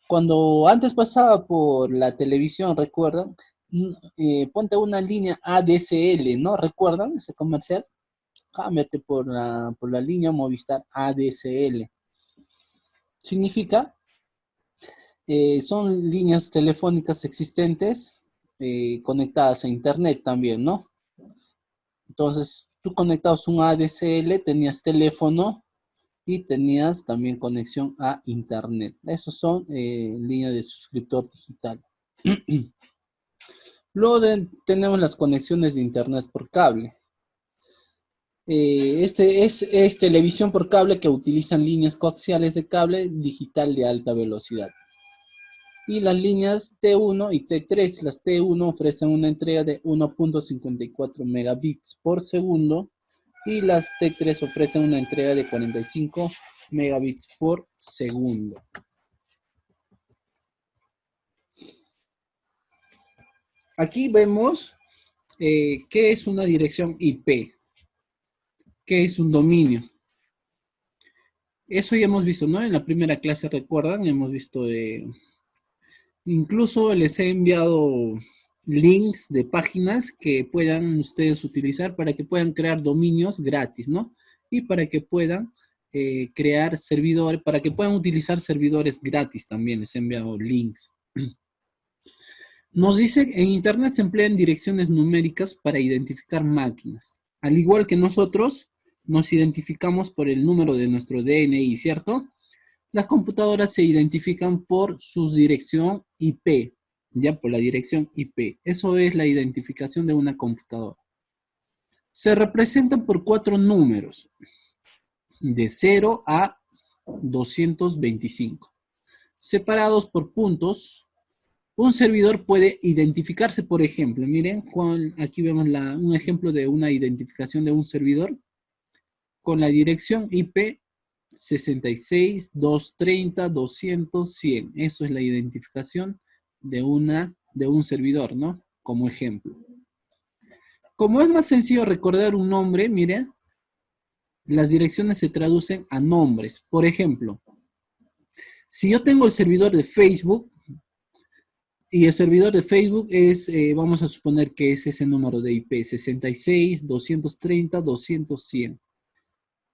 cuando antes pasaba por la televisión, ¿recuerdan? Ponte una línea ADSL, ¿no? ¿Recuerdan ese comercial? Cámbiate por la línea Movistar ADSL. Significa, son líneas telefónicas existentes conectadas a internet también, ¿no? Entonces, tú conectabas un ADSL, tenías teléfono y tenías también conexión a internet. Esos son líneas de suscriptor digital. Luego tenemos las conexiones de internet por cable. Es televisión por cable que utilizan líneas coaxiales de cable digital de alta velocidad. Y las líneas T1 y T3, las T1 ofrecen una entrega de 1.54 megabits por segundo y las T3 ofrecen una entrega de 45 megabits por segundo. Aquí vemos qué es una dirección IP, qué es un dominio. Eso ya hemos visto, ¿no? En la primera clase, recuerdan, hemos visto incluso les he enviado links de páginas que puedan ustedes utilizar para que puedan crear dominios gratis, ¿no? Y para que puedan crear servidores, para que puedan utilizar servidores gratis también, les he enviado links. Nos dice, en Internet se emplean direcciones numéricas para identificar máquinas. Al igual que nosotros, nos identificamos por el número de nuestro DNI, ¿cierto? Las computadoras se identifican por su dirección IP, ya por la dirección IP. Eso es la identificación de una computadora. Se representan por 4 números, de 0 a 225, separados por puntos. Un servidor puede identificarse, por ejemplo, miren, aquí vemos un ejemplo de una identificación de un servidor con la dirección IP 66, 230, 200, 100. Eso es la identificación de un servidor, ¿no? Como ejemplo. Como es más sencillo recordar un nombre, miren, las direcciones se traducen a nombres. Por ejemplo, si yo tengo el servidor de Facebook, y el servidor de Facebook es, vamos a suponer que es ese número de IP, 66, 230, 200, 100.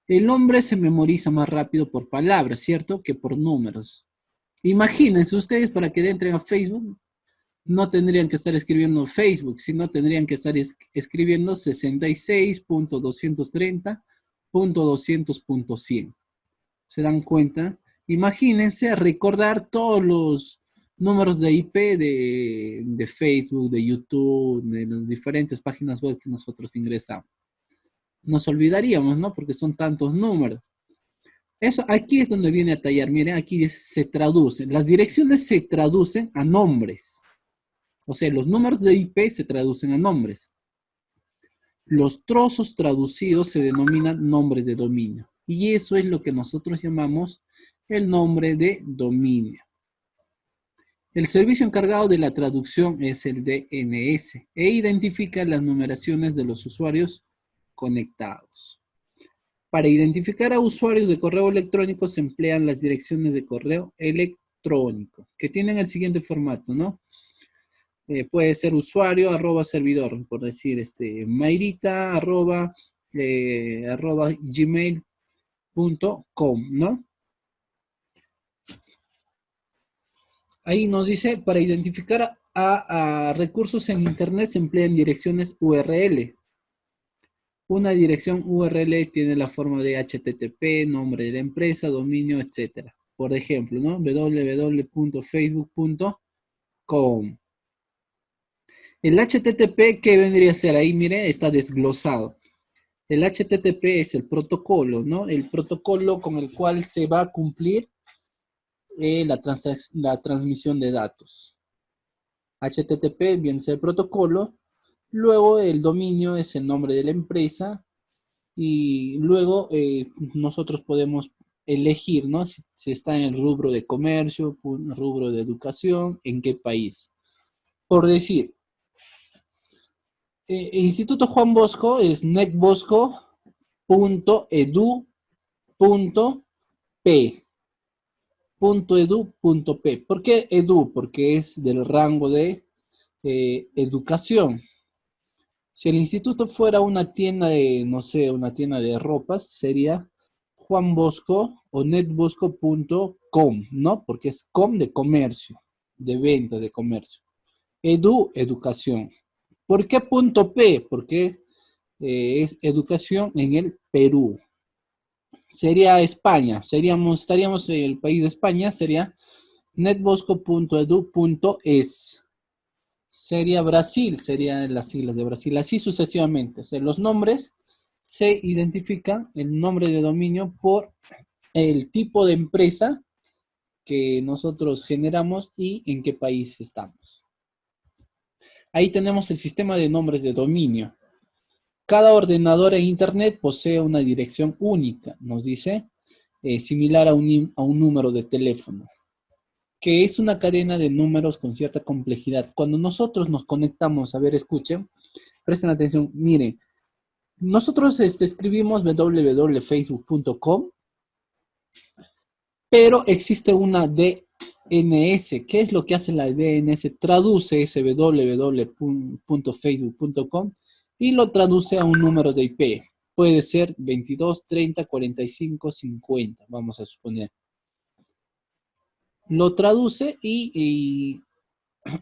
El nombre se memoriza más rápido por palabras, ¿cierto? Que por números. Imagínense ustedes, para que entren a Facebook, no tendrían que estar escribiendo Facebook, sino tendrían que estar escribiendo 66.230.200.100. ¿Se dan cuenta? Imagínense recordar todos los números de IP de Facebook, de YouTube, de las diferentes páginas web que nosotros ingresamos. Nos olvidaríamos, ¿no? Porque son tantos números. Eso aquí es donde viene a tallar. Miren, aquí dice, se traducen. Las direcciones se traducen a nombres. O sea, los números de IP se traducen a nombres. Los trozos traducidos se denominan nombres de dominio. Y eso es lo que nosotros llamamos el nombre de dominio. El servicio encargado de la traducción es el DNS e identifica las numeraciones de los usuarios conectados. Para identificar a usuarios de correo electrónico se emplean las direcciones de correo electrónico, que tienen el siguiente formato, ¿no? Puede ser usuario @ servidor, por decir, mayrita @ gmail.com, ¿no? Ahí nos dice, para identificar a recursos en Internet se emplean direcciones URL. Una dirección URL tiene la forma de HTTP, nombre de la empresa, dominio, etc. Por ejemplo, ¿no? www.facebook.com. El HTTP, ¿qué vendría a ser? Ahí, mire, está desglosado. El HTTP es el protocolo, ¿no? El protocolo con el cual se va a cumplir la transmisión de datos. HTTP viene a ser el protocolo, luego el dominio es el nombre de la empresa y luego nosotros podemos elegir, ¿no? Si está en el rubro de comercio, rubro de educación, en qué país. Por decir, Instituto Juan Bosco es netbosco.edu.p. .edu.p. ¿Por qué edu? Porque es del rango de educación. Si el instituto fuera una tienda de, no sé, una tienda de ropas, sería Juan Bosco o netbosco.com, ¿no? Porque es com de comercio, de venta de comercio. Edu, educación. ¿Por qué .p? Porque es educación en el Perú. Sería España, estaríamos en el país de España, sería netbosco.edu.es. Sería Brasil, serían las siglas de Brasil, así sucesivamente. O sea, los nombres se identifican, el nombre de dominio, por el tipo de empresa que nosotros generamos y en qué país estamos. Ahí tenemos el sistema de nombres de dominio. Cada ordenador en Internet posee una dirección única, nos dice, similar a un número de teléfono, que es una cadena de números con cierta complejidad. Cuando nosotros nos conectamos, a ver, escuchen, presten atención, miren, nosotros escribimos www.facebook.com, pero existe una DNS. ¿Qué es lo que hace la DNS? Traduce ese www.facebook.com y lo traduce a un número de IP. puede ser 22, 30, 45, 50, vamos a suponer. Lo traduce y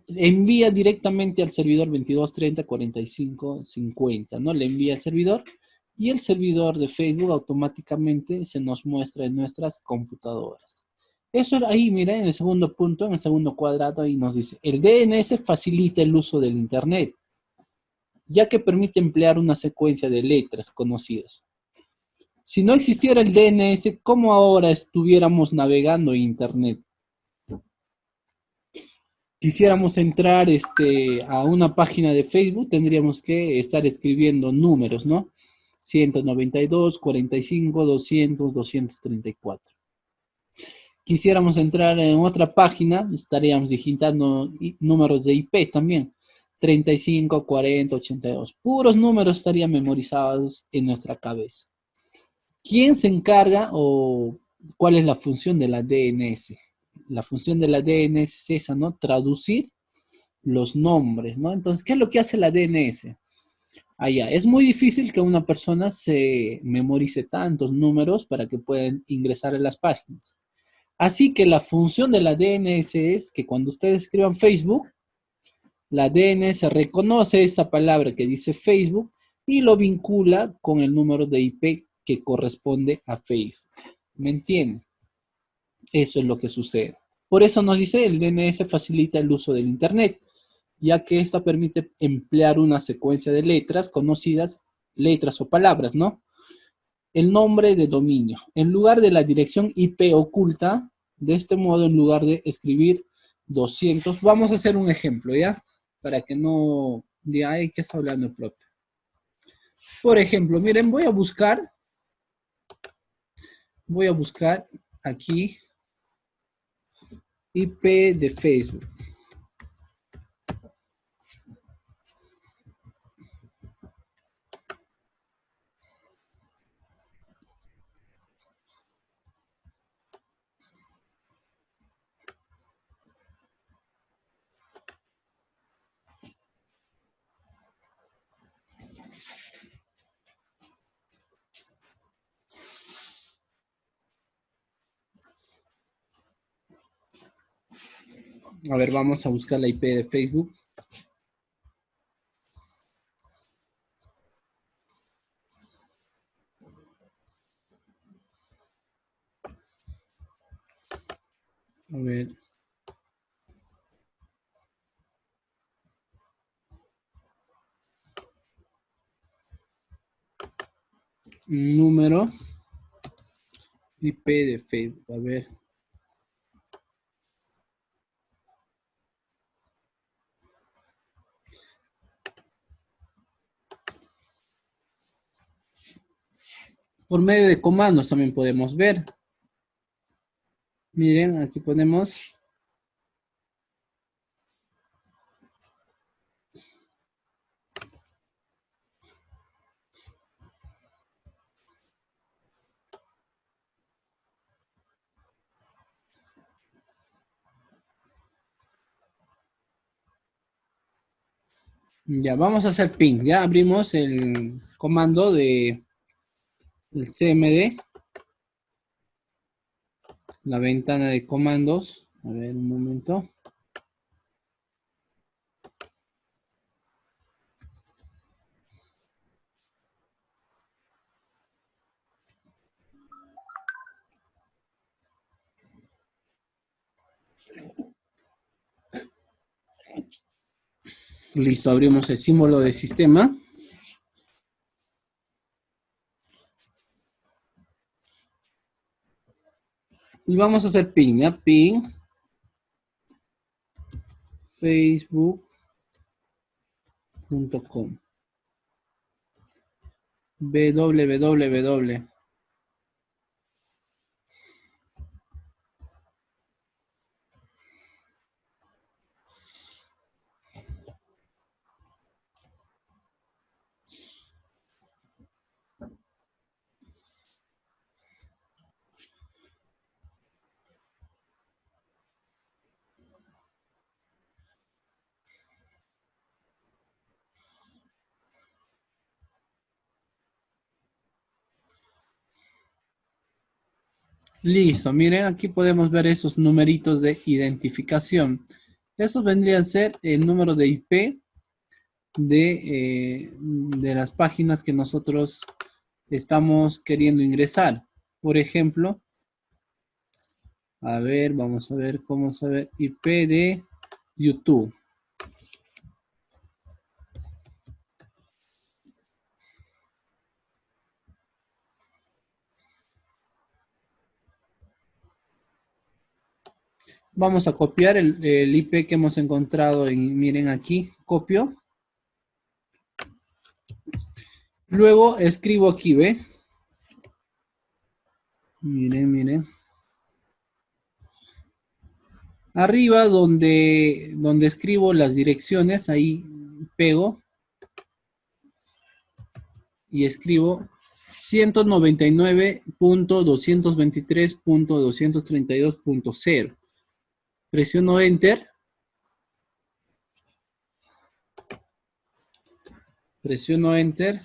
envía directamente al servidor 22, 30, 45, 50, ¿no? Le envía al servidor y el servidor de Facebook automáticamente se nos muestra en nuestras computadoras. Eso ahí, mira, en el segundo punto, en el segundo cuadrado, ahí nos dice, el DNS facilita el uso del Internet, ya que permite emplear una secuencia de letras conocidas. Si no existiera el DNS, ¿cómo ahora estuviéramos navegando en Internet? Quisiéramos entrar a una página de Facebook, tendríamos que estar escribiendo números, ¿no? 192, 45, 200, 234. Quisiéramos entrar en otra página, estaríamos digitando números de IP también. 35, 40, 82. Puros números estarían memorizados en nuestra cabeza. ¿Quién se encarga o cuál es la función de la DNS? La función de la DNS es esa, ¿no? Traducir los nombres, ¿no? Entonces, ¿qué es lo que hace la DNS? Allá, es muy difícil que una persona se memorice tantos números para que puedan ingresar a las páginas. Así que la función de la DNS es que cuando ustedes escriban Facebook, la DNS reconoce esa palabra que dice Facebook y lo vincula con el número de IP que corresponde a Facebook. ¿Me entienden? Eso es lo que sucede. Por eso nos dice el DNS facilita el uso del Internet, ya que esta permite emplear una secuencia de letras conocidas, letras o palabras, ¿no? El nombre de dominio. En lugar de la dirección IP oculta, de este modo, en lugar de escribir 200, vamos a hacer un ejemplo, ¿ya? Para que no diga, ay, ¿qué está hablando el propio? Por ejemplo, miren, voy a buscar aquí IP de Facebook. A ver, vamos a buscar la IP de Facebook. A ver. Número IP de Facebook. A ver. Por medio de comandos también podemos ver. Miren, aquí ponemos. Ya, vamos a hacer ping. Ya abrimos el comando de el CMD, la ventana de comandos. A ver, un momento. Listo, abrimos el símbolo de sistema. Y vamos a hacer ping, ¿ya? Ping, facebook.com. www. Listo, miren, aquí podemos ver esos numeritos de identificación. Esos vendrían a ser el número de IP de las páginas que nosotros estamos queriendo ingresar. Por ejemplo, a ver, vamos a ver cómo saber IP de YouTube. Vamos a copiar el IP que hemos encontrado y miren aquí, copio. Luego escribo aquí, ¿ve? Miren, miren. Arriba donde escribo las direcciones, ahí pego y escribo 199.223.232.0. Presiono Enter. Presiono Enter.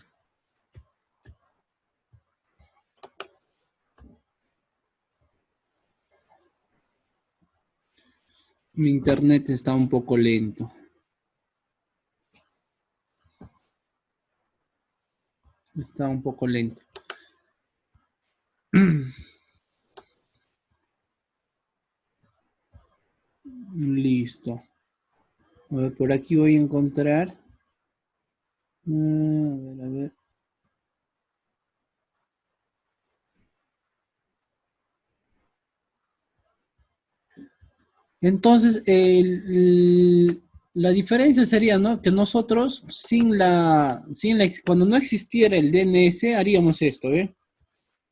Mi internet está un poco lento. Está un poco lento. Listo. A ver, por aquí voy a encontrar. A ver, a ver. Entonces, la diferencia sería, ¿no? Que nosotros, cuando no existiera el DNS, haríamos esto, ¿eh?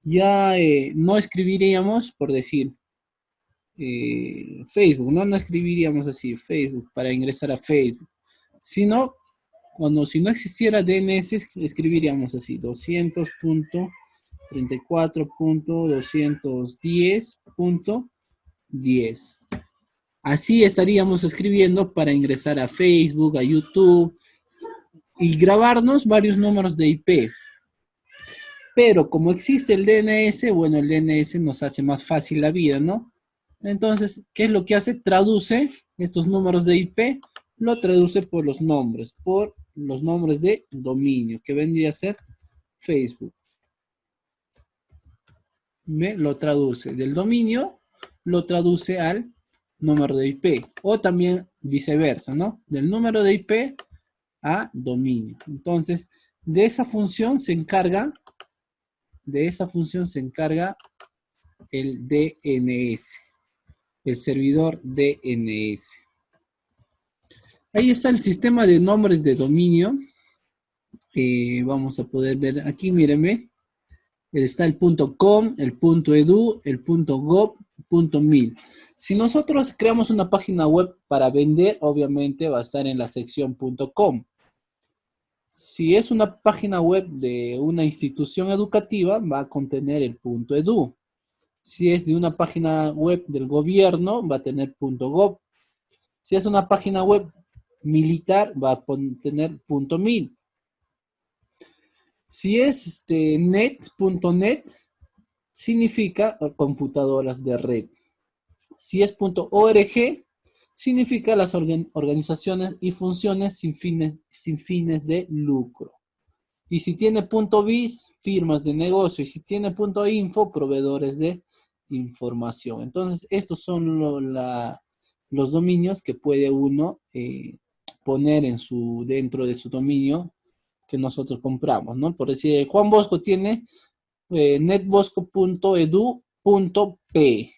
Ya no escribiríamos, por decir, Facebook, ¿no? No escribiríamos así, Facebook, para ingresar a Facebook. Sino, si no existiera DNS, escribiríamos así, 200.34.210.10. Así estaríamos escribiendo para ingresar a Facebook, a YouTube y grabarnos varios números de IP. Pero como existe el DNS, bueno, el DNS nos hace más fácil la vida, ¿no? Entonces, ¿qué es lo que hace? Traduce estos números de IP, lo traduce por los nombres de dominio, que vendría a ser Facebook. ¿Ve? Lo traduce del dominio, lo traduce al número de IP, o también viceversa, ¿no? Del número de IP a dominio. Entonces, de esa función se encarga el DNS, el servidor DNS. Ahí está el sistema de nombres de dominio. Vamos a poder ver aquí, mírenme. Está el .com, el .edu, el .gov, .mil. Si nosotros creamos una página web para vender, obviamente va a estar en la sección .com. Si es una página web de una institución educativa, va a contener el .edu. Si es de una página web del gobierno, va a tener .gov. Si es una página web militar, va a tener .mil. Si es .net, significa computadoras de red. Si es .org, significa las organizaciones y funciones sin fines de lucro. Y si tiene .biz, firmas de negocio. Y si tiene .info, proveedores de información. Entonces, estos son los dominios que puede uno poner dentro de su dominio que nosotros compramos, ¿no? Por decir, Juan Bosco tiene netbosco.edu.pe,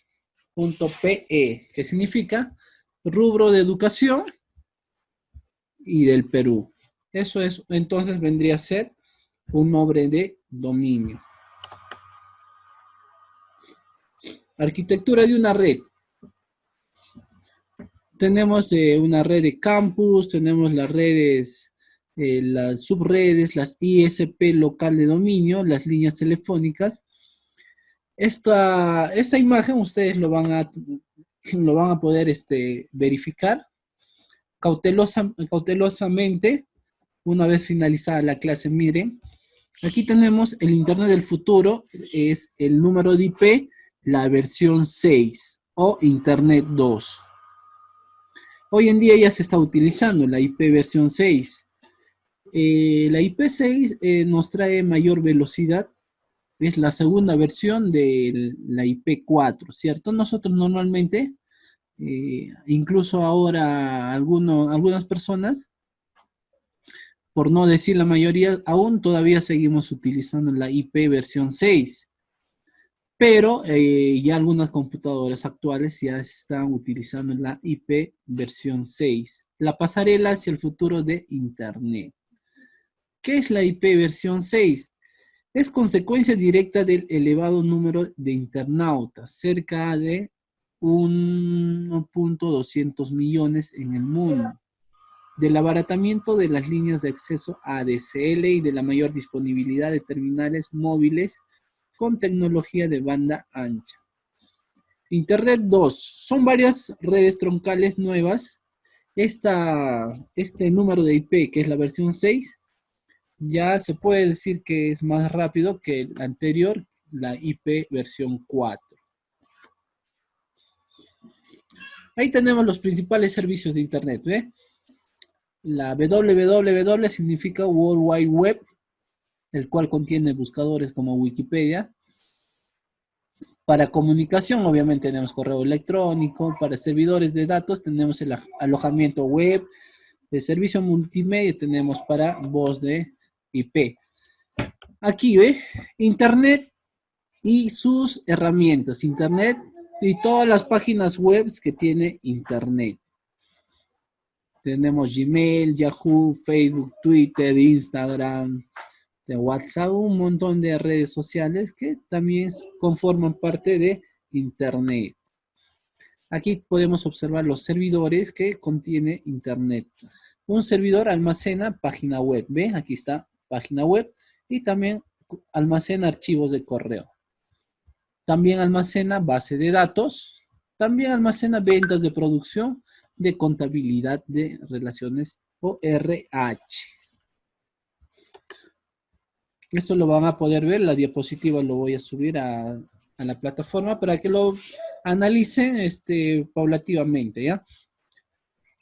que significa rubro de educación y del Perú. Eso es, entonces vendría a ser un nombre de dominio. Arquitectura de una red. Tenemos una red de campus, tenemos las redes, las subredes, las ISP local de dominio, las líneas telefónicas. Esta imagen ustedes lo van a poder verificar cautelosamente una vez finalizada la clase. Miren, aquí tenemos el Internet del futuro, es el número de IP la versión 6 o Internet 2. Hoy en día ya se está utilizando la IP versión 6. La IP6 nos trae mayor velocidad, es la segunda versión de la IP4, ¿cierto? Nosotros normalmente, incluso ahora algunas personas, por no decir la mayoría, aún todavía seguimos utilizando la IP versión 6. Pero ya algunas computadoras actuales ya se están utilizando la IP versión 6, la pasarela hacia el futuro de Internet. ¿Qué es la IP versión 6? Es consecuencia directa del elevado número de internautas, cerca de 1.200 millones en el mundo, del abaratamiento de las líneas de acceso ADSL y de la mayor disponibilidad de terminales móviles con tecnología de banda ancha. Internet 2. Son varias redes troncales nuevas. Este número de IP, que es la versión 6, ya se puede decir que es más rápido que el anterior, la IP versión 4. Ahí tenemos los principales servicios de Internet, ¿ve? La www significa World Wide Web, el cual contiene buscadores como Wikipedia. Para comunicación, obviamente, tenemos correo electrónico. Para servidores de datos, tenemos el alojamiento web. De servicio multimedia, tenemos para voz de IP. Aquí, ¿ve? Internet y sus herramientas. Internet y todas las páginas web que tiene Internet. Tenemos Gmail, Yahoo, Facebook, Twitter, Instagram, de WhatsApp, un montón de redes sociales que también conforman parte de Internet. Aquí podemos observar los servidores que contiene Internet. Un servidor almacena página web, ¿ve? Aquí está página web y también almacena archivos de correo. También almacena base de datos, también almacena ventas de producción, de contabilidad de relaciones o RH. Esto lo van a poder ver, la diapositiva lo voy a subir a la plataforma para que lo analicen paulativamente, ¿ya?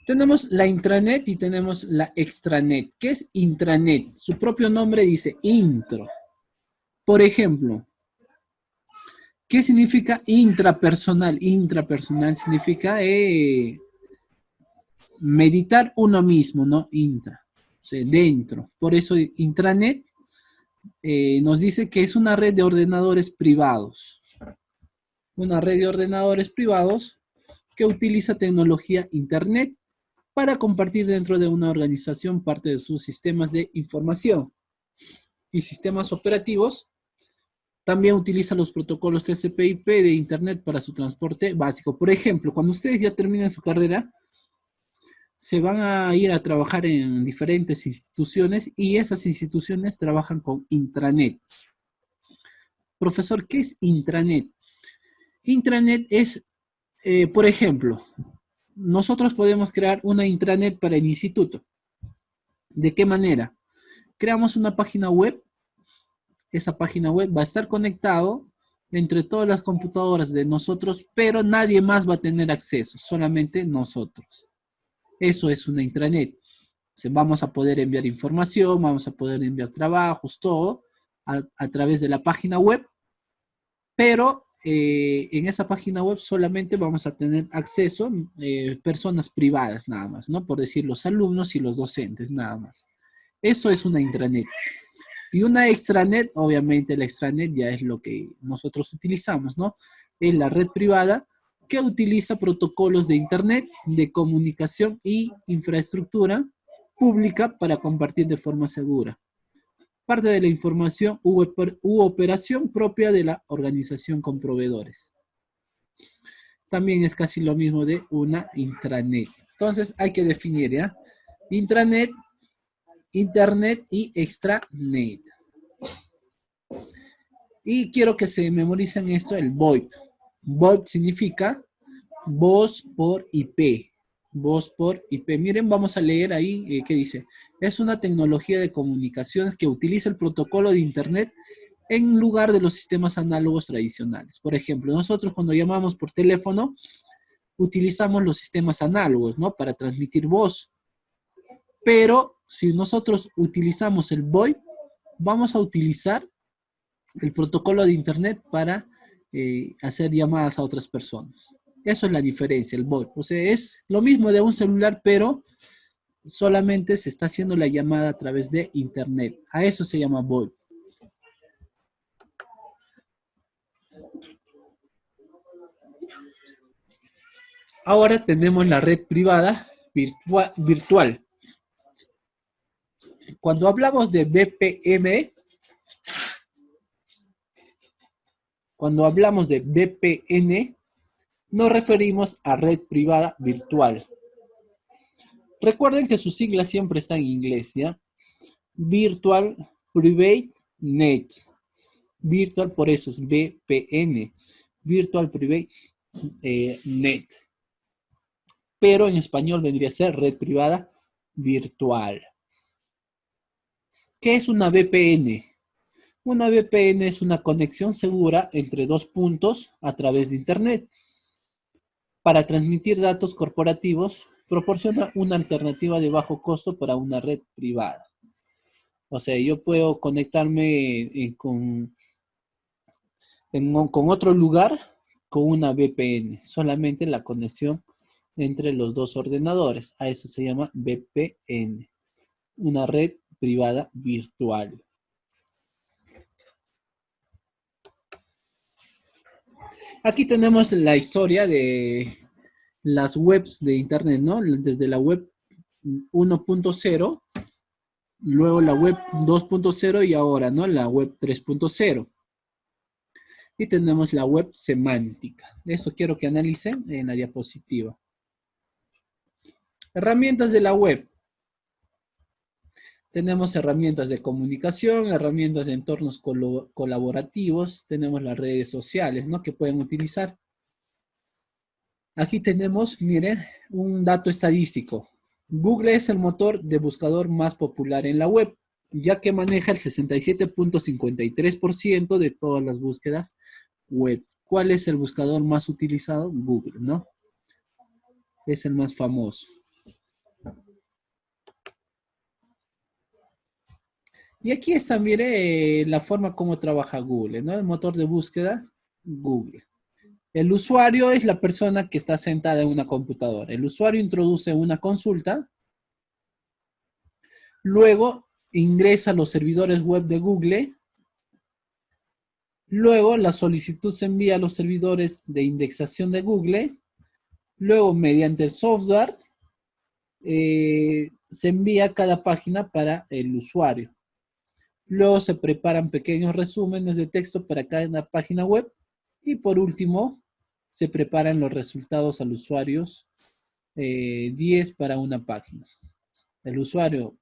Tenemos la intranet y tenemos la extranet. ¿Qué es intranet? Su propio nombre dice intro. Por ejemplo, ¿qué significa intrapersonal? Intrapersonal significa meditar uno mismo, ¿no? Intra, o sea, dentro. Por eso intranet nos dice que es una red de ordenadores privados. Una red de ordenadores privados que utiliza tecnología Internet para compartir dentro de una organización parte de sus sistemas de información y sistemas operativos. También utiliza los protocolos TCP/IP de Internet para su transporte básico. Por ejemplo, cuando ustedes ya terminen su carrera, se van a ir a trabajar en diferentes instituciones y esas instituciones trabajan con intranet. Profesor, ¿qué es intranet? Intranet es, por ejemplo, nosotros podemos crear una intranet para el instituto. ¿De qué manera? Creamos una página web. Esa página web va a estar conectado entre todas las computadoras de nosotros, pero nadie más va a tener acceso, solamente nosotros. Eso es una intranet. O sea, vamos a poder enviar información, vamos a poder enviar trabajos, todo a través de la página web, pero en esa página web solamente vamos a tener acceso personas privadas nada más, ¿no? Por decir los alumnos y los docentes nada más. Eso es una intranet. Y una extranet, obviamente la extranet ya es lo que nosotros utilizamos, ¿no? Es la red privada que utiliza protocolos de Internet, de comunicación y infraestructura pública para compartir de forma segura. Parte de la información u operación propia de la organización con proveedores. También es casi lo mismo de una intranet. Entonces hay que definir, ¿ya? Intranet, Internet y extranet. Y quiero que se memoricen esto, el VoIP. VoIP significa voz por IP. Voz por IP. Miren, vamos a leer ahí qué dice. Es una tecnología de comunicaciones que utiliza el protocolo de Internet en lugar de los sistemas análogos tradicionales. Por ejemplo, nosotros cuando llamamos por teléfono, utilizamos los sistemas análogos, ¿no? Para transmitir voz. Pero si nosotros utilizamos el VoIP, vamos a utilizar el protocolo de Internet para hacer llamadas a otras personas. Eso es la diferencia, el VoIP. O sea, es lo mismo de un celular, pero solamente se está haciendo la llamada a través de Internet. A eso se llama VoIP. Ahora tenemos la red privada virtual. Cuando hablamos de VPN, nos referimos a red privada virtual. Recuerden que sus siglas siempre están en inglés, ¿ya? Virtual Private Net. Virtual, por eso es VPN. Virtual Private Net. Pero en español vendría a ser red privada virtual. ¿Qué es una VPN? Una VPN es una conexión segura entre dos puntos a través de Internet. Para transmitir datos corporativos, proporciona una alternativa de bajo costo para una red privada. O sea, yo puedo conectarme con otro lugar con una VPN. Solamente la conexión entre los dos ordenadores. A eso se llama VPN. Una red privada virtual. Aquí tenemos la historia de las webs de Internet, ¿no? Desde la web 1.0, luego la web 2.0 y ahora, ¿no? La web 3.0. Y tenemos la web semántica. Eso quiero que analicen en la diapositiva. Herramientas de la web. Tenemos herramientas de comunicación, herramientas de entornos colaborativos, tenemos las redes sociales, ¿no? Que pueden utilizar. Aquí tenemos, miren, un dato estadístico. Google es el motor de buscador más popular en la web, ya que maneja el 67.53% de todas las búsquedas web. ¿Cuál es el buscador más utilizado? Google, ¿no? Es el más famoso. Y aquí está, mire, la forma como trabaja Google, ¿no? El motor de búsqueda, Google. El usuario es la persona que está sentada en una computadora. El usuario introduce una consulta, luego ingresa a los servidores web de Google, luego la solicitud se envía a los servidores de indexación de Google, luego mediante el software se envía cada página para el usuario. Luego se preparan pequeños resúmenes de texto para cada página web. Y por último, se preparan los resultados al usuario 10 para una página. El usuario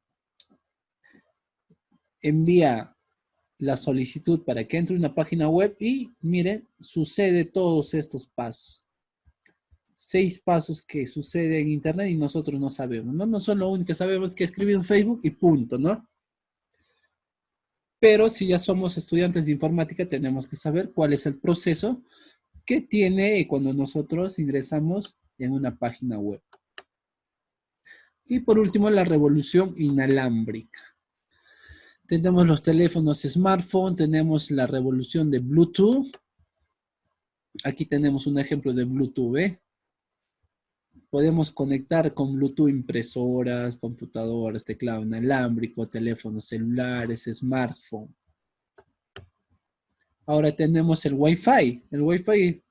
envía la solicitud para que entre una página web y miren, sucede todos estos pasos. 6 pasos que suceden en Internet y nosotros no sabemos, ¿no? No son lo único que sabemos que escribir en Facebook y punto, ¿no? Pero si ya somos estudiantes de informática, tenemos que saber cuál es el proceso que tiene cuando nosotros ingresamos en una página web. Y por último, la revolución inalámbrica. Tenemos los teléfonos smartphone, tenemos la revolución de Bluetooth. Aquí tenemos un ejemplo de Bluetooth, ¿eh? Podemos conectar con Bluetooth impresoras, computadoras, teclado inalámbrico, teléfonos celulares, smartphone. Ahora tenemos el Wi-Fi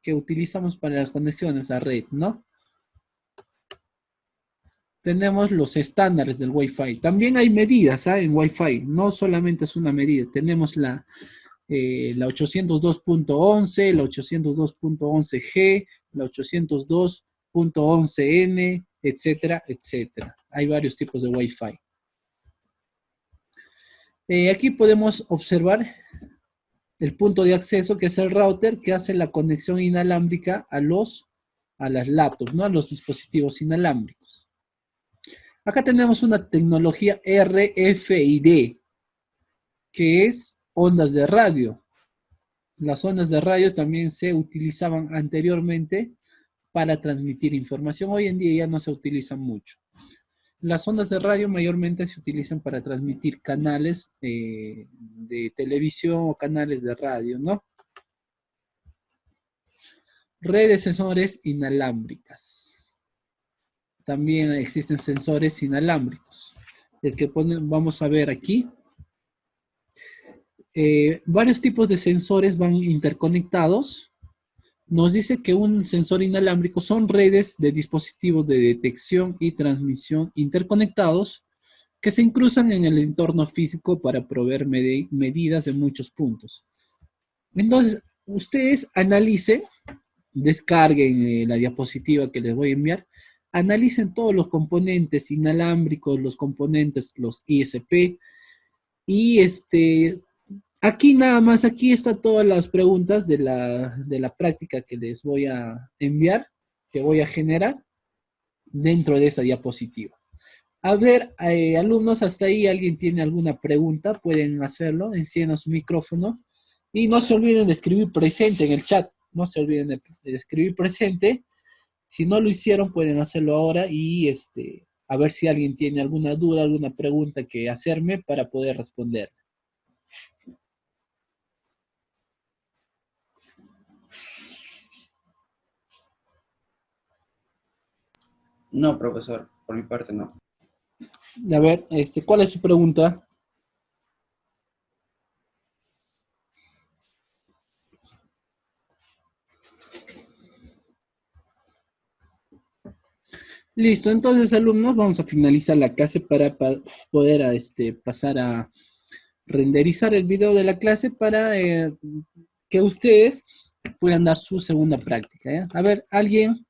que utilizamos para las conexiones a red, ¿no? Tenemos los estándares del Wi-Fi. También hay medidas, ¿eh? En Wi-Fi, no solamente es una medida. Tenemos la 802.11, la 802.11G, la 802.11N, etcétera, etcétera. Hay varios tipos de Wi-Fi. Aquí podemos observar el punto de acceso, que es el router, que hace la conexión inalámbrica a las laptops, ¿no? A los dispositivos inalámbricos. Acá tenemos una tecnología RFID, que es ondas de radio. Las ondas de radio también se utilizaban anteriormente para transmitir información. Hoy en día ya no se utilizan mucho. Las ondas de radio mayormente se utilizan para transmitir canales de televisión o canales de radio, ¿no? Redes sensores inalámbricas. También existen sensores inalámbricos. El que vamos a ver aquí. Varios tipos de sensores van interconectados. Nos dice que un sensor inalámbrico son redes de dispositivos de detección y transmisión interconectados que se incrustan en el entorno físico para proveer medidas de muchos puntos. Entonces, ustedes analicen, descarguen la diapositiva que les voy a enviar, analicen todos los componentes inalámbricos, los componentes, los ISP, y aquí nada más, aquí están todas las preguntas de la práctica que les voy a enviar, que voy a generar dentro de esta diapositiva. A ver, alumnos, hasta ahí, ¿alguien tiene alguna pregunta? Pueden hacerlo, enciendan su micrófono. Y no se olviden de escribir presente en el chat. No se olviden de escribir presente. Si no lo hicieron, pueden hacerlo ahora y a ver si alguien tiene alguna duda, alguna pregunta que hacerme para poder responder. No, profesor, por mi parte no. A ver, ¿cuál es su pregunta? Listo, entonces alumnos, vamos a finalizar la clase para poder pasar a renderizar el video de la clase para que ustedes puedan dar su segunda práctica. ¿Ya? A ver, alguien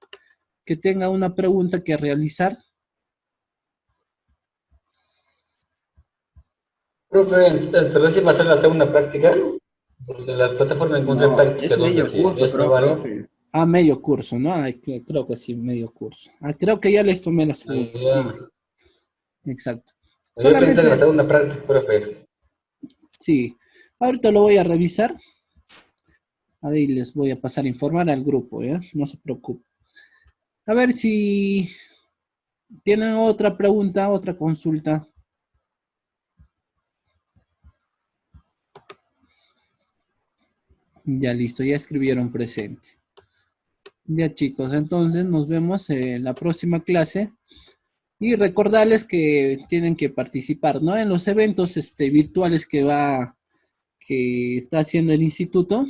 que tenga una pregunta que realizar. Profe, recién va a hacer la segunda práctica, porque la plataforma encontré No, prácticas es donde medio si curso, esto vale. profe. Ah, medio curso, ¿no? Ay, creo que sí, medio curso. Ah, creo que ya les tomé la segunda. Ya. Sí, exacto. Yo pensé en la Solamente, segunda práctica, profe. sí. Ahorita lo voy a revisar. A ver, les voy a pasar a informar al grupo, ¿ya? No se preocupen. A ver si tienen otra pregunta, otra consulta. Ya listo, ya escribieron presente. Ya chicos, entonces nos vemos en la próxima clase. Y recordarles que tienen que participar, ¿no? En los eventos virtuales que está haciendo el instituto.